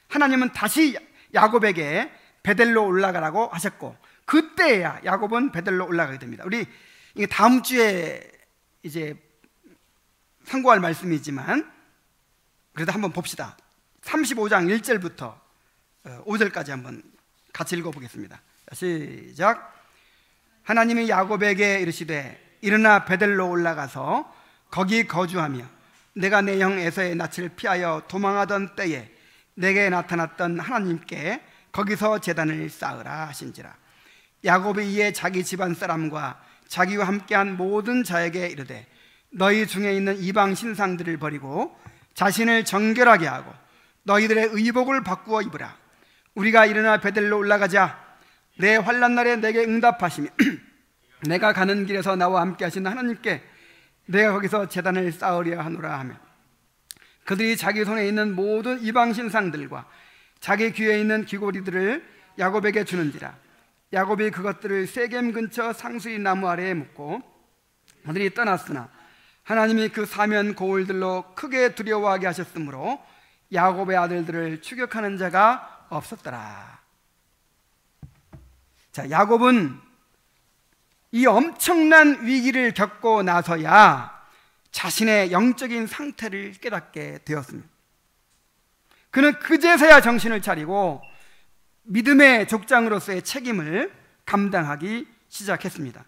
하나님은 다시 야곱에게 베델로 올라가라고 하셨고 그때야 야곱은 베델로 올라가게 됩니다. 우리 이게 다음 주에 이제 상고할 말씀이지만 그래도 한번 봅시다. 35장 1절부터 5절까지 한번 같이 읽어보겠습니다. 시작. 하나님이 야곱에게 이르시되 일어나 베델로 올라가서 거기 거주하며 내가 내 형 에서의 낯을 피하여 도망하던 때에 내게 나타났던 하나님께 거기서 제단을 쌓으라 하신지라. 야곱이 이에 자기 집안 사람과 자기와 함께한 모든 자에게 이르되 너희 중에 있는 이방 신상들을 버리고 자신을 정결하게 하고 너희들의 의복을 바꾸어 입으라. 우리가 일어나 베델로 올라가자. 내 환난 날에 내게 응답하시며 내가 가는 길에서 나와 함께 하신 하나님께 내가 거기서 제단을 쌓으려 하노라 하며 그들이 자기 손에 있는 모든 이방 신상들과 자기 귀에 있는 귀고리들을 야곱에게 주는지라. 야곱이 그것들을 세겜 근처 상수리 나무 아래에 묻고 그들이 떠났으나 하나님이 그 사면 고울들로 크게 두려워하게 하셨으므로 야곱의 아들들을 추격하는 자가 없었더라. 자, 야곱은 이 엄청난 위기를 겪고 나서야 자신의 영적인 상태를 깨닫게 되었습니다. 그는 그제서야 정신을 차리고 믿음의 족장으로서의 책임을 감당하기 시작했습니다.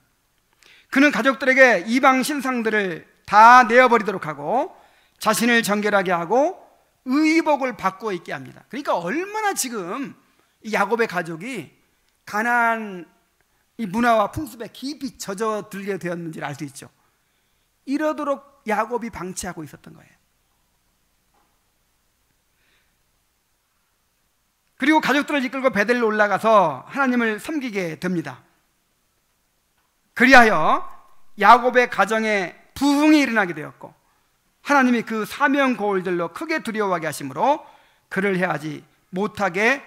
그는 가족들에게 이방 신상들을 다 내어버리도록 하고 자신을 정결하게 하고 의복을 바꾸어 입게 합니다. 그러니까 얼마나 지금 이 야곱의 가족이 가나안 이 문화와 풍습에 깊이 젖어들게 되었는지를 알 수 있죠. 이러도록 야곱이 방치하고 있었던 거예요. 그리고 가족들을 이끌고 베델로 올라가서 하나님을 섬기게 됩니다. 그리하여 야곱의 가정에 부흥이 일어나게 되었고 하나님이 그 사명 고울들로 크게 두려워하게 하심으로 그를 해하지 못하게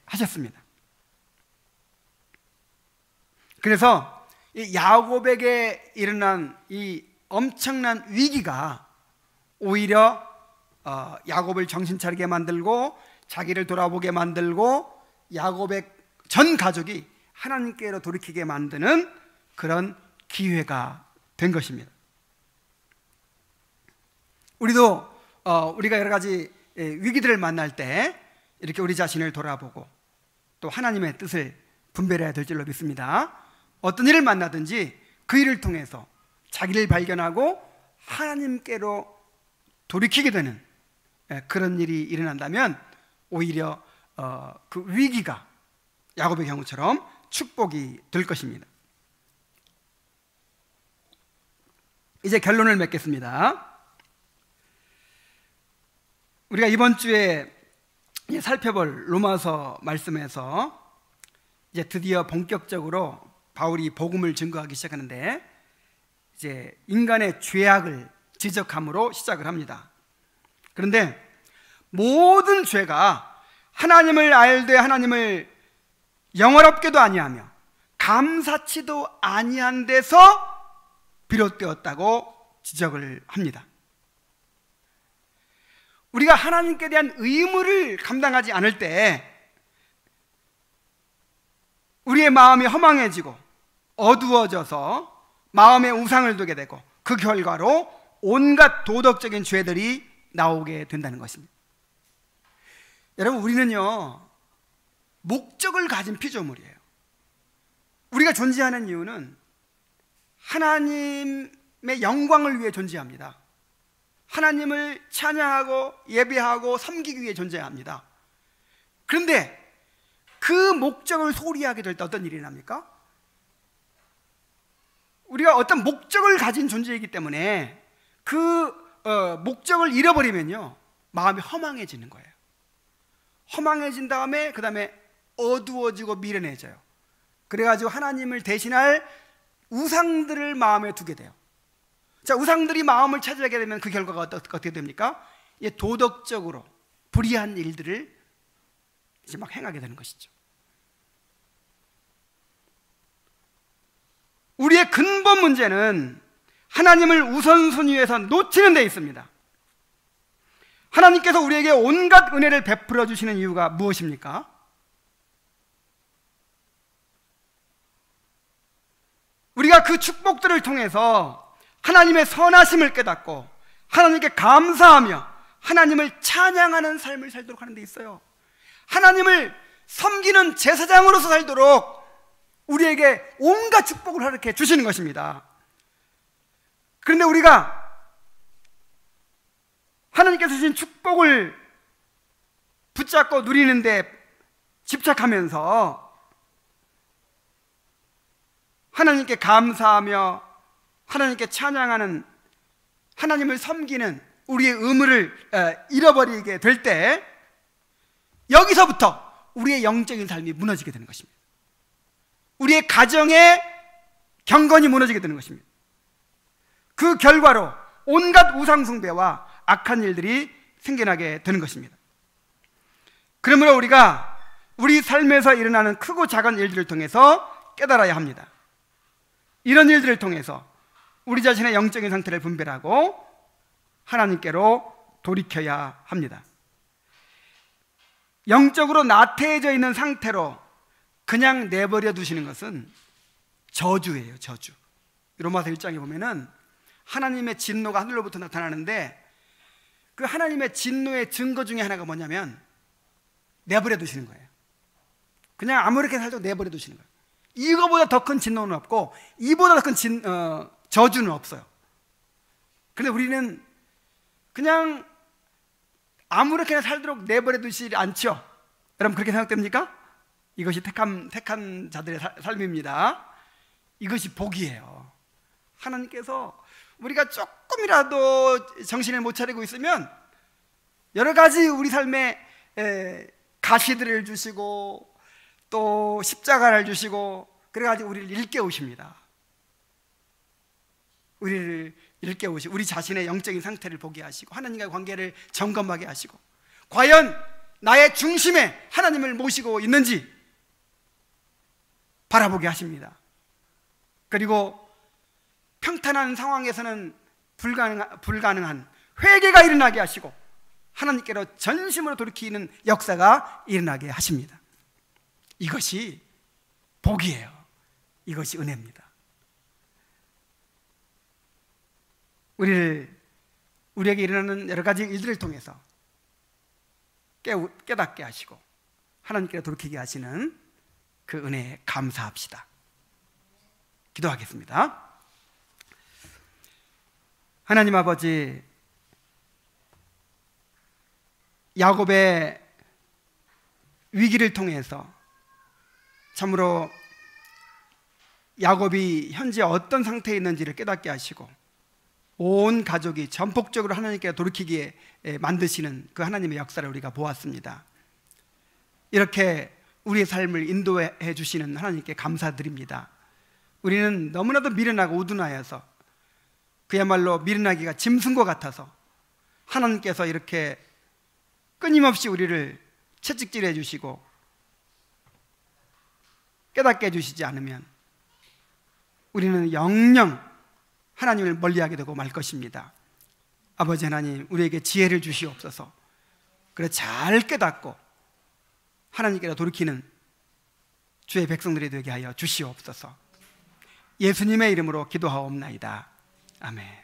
하셨습니다. 그래서 이 야곱에게 일어난 이 엄청난 위기가 오히려 야곱을 정신 차리게 만들고 자기를 돌아보게 만들고 야곱의 전 가족이 하나님께로 돌이키게 만드는 그런 기회가 된 것입니다. 우리도 우리가 여러 가지 위기들을 만날 때 이렇게 우리 자신을 돌아보고 또 하나님의 뜻을 분별해야 될 줄로 믿습니다. 어떤 일을 만나든지 그 일을 통해서 자기를 발견하고 하나님께로 돌이키게 되는 그런 일이 일어난다면 오히려 그 위기가 야곱의 경우처럼 축복이 될 것입니다. 이제 결론을 맺겠습니다. 우리가 이번 주에 살펴볼 로마서 말씀에서 이제 드디어 본격적으로 바울이 복음을 증거하기 시작하는데 이제 인간의 죄악을 지적함으로 시작을 합니다. 그런데 모든 죄가 하나님을 알되 하나님을 영화롭게도 아니하며 감사치도 아니한 데서 비롯되었다고 지적을 합니다. 우리가 하나님께 대한 의무를 감당하지 않을 때 우리의 마음이 허망해지고 어두워져서 마음에 우상을 두게 되고 그 결과로 온갖 도덕적인 죄들이 나오게 된다는 것입니다. 여러분, 우리는요 목적을 가진 피조물이에요. 우리가 존재하는 이유는 하나님의 영광을 위해 존재합니다. 하나님을 찬양하고 예배하고 섬기기 위해 존재합니다. 그런데 그 목적을 소홀히하게 될 때 어떤 일이 납니까? 우리가 어떤 목적을 가진 존재이기 때문에 그 목적을 잃어버리면요 마음이 허망해지는 거예요. 허망해진 다음에 그 다음에 어두워지고 미련해져요. 그래가지고 하나님을 대신할 우상들을 마음에 두게 돼요. 자, 우상들이 마음을 차지하게 되면 그 결과가 어떻게 됩니까? 도덕적으로 불의한 일들을 이제 막 행하게 되는 것이죠. 우리의 근본 문제는 하나님을 우선순위에서 놓치는 데 있습니다. 하나님께서 우리에게 온갖 은혜를 베풀어 주시는 이유가 무엇입니까? 우리가 그 축복들을 통해서 하나님의 선하심을 깨닫고 하나님께 감사하며 하나님을 찬양하는 삶을 살도록 하는 데 있어요. 하나님을 섬기는 제사장으로서 살도록 우리에게 온갖 축복을 허락해 주시는 것입니다. 그런데 우리가 하나님께서 주신 축복을 붙잡고 누리는데 집착하면서 하나님께 감사하며 하나님께 찬양하는, 하나님을 섬기는 우리의 의무를 잃어버리게 될 때, 여기서부터 우리의 영적인 삶이 무너지게 되는 것입니다. 우리의 가정의 경건이 무너지게 되는 것입니다. 그 결과로 온갖 우상숭배와 악한 일들이 생겨나게 되는 것입니다. 그러므로 우리가 우리 삶에서 일어나는 크고 작은 일들을 통해서 깨달아야 합니다. 이런 일들을 통해서 우리 자신의 영적인 상태를 분별하고 하나님께로 돌이켜야 합니다. 영적으로 나태해져 있는 상태로 그냥 내버려 두시는 것은 저주예요. 저주. 로마서 1장에 보면은 하나님의 진노가 하늘로부터 나타나는데, 그 하나님의 진노의 증거 중에 하나가 뭐냐면 내버려 두시는 거예요. 그냥 아무렇게 살도 내버려 두시는 거예요. 이거보다 더 큰 진노는 없고 이보다 더 큰 저주는 없어요. 그런데 우리는 그냥 아무렇게나 살도록 내버려 두시지 않죠. 여러분, 그렇게 생각됩니까? 이것이 택한 자들의 삶입니다. 이것이 복이에요. 하나님께서 우리가 조금이라도 정신을 못 차리고 있으면 여러 가지 우리 삶에 가시들을 주시고 또 십자가를 주시고, 그래가지고 우리를 일깨우십니다. 우리를 일깨우시고 우리 자신의 영적인 상태를 보게 하시고 하나님과의 관계를 점검하게 하시고, 과연 나의 중심에 하나님을 모시고 있는지 바라보게 하십니다. 그리고 평탄한 상황에서는 불가능한 회개가 일어나게 하시고 하나님께로 전심으로 돌이키는 역사가 일어나게 하십니다. 이것이 복이에요. 이것이 은혜입니다. 우리에게 일어나는 여러 가지 일들을 통해서 깨닫게 하시고 하나님께로 돌이키게 하시는 그 은혜에 감사합시다. 기도하겠습니다. 하나님 아버지, 야곱의 위기를 통해서 참으로 야곱이 현재 어떤 상태에 있는지를 깨닫게 하시고 온 가족이 전폭적으로 하나님께 돌이키게 만드시는 그 하나님의 역사를 우리가 보았습니다. 이렇게 우리의 삶을 인도해 주시는 하나님께 감사드립니다. 우리는 너무나도 미련하고 우둔하여서 그야말로 미련하기가 짐승과 같아서 하나님께서 이렇게 끊임없이 우리를 채찍질해 주시고 깨닫게 해주시지 않으면 우리는 영영 하나님을 멀리하게 되고 말 것입니다. 아버지 하나님, 우리에게 지혜를 주시옵소서. 그래 잘 깨닫고 하나님께로 돌이키는 주의 백성들이 되게 하여 주시옵소서. 예수님의 이름으로 기도하옵나이다. 아멘.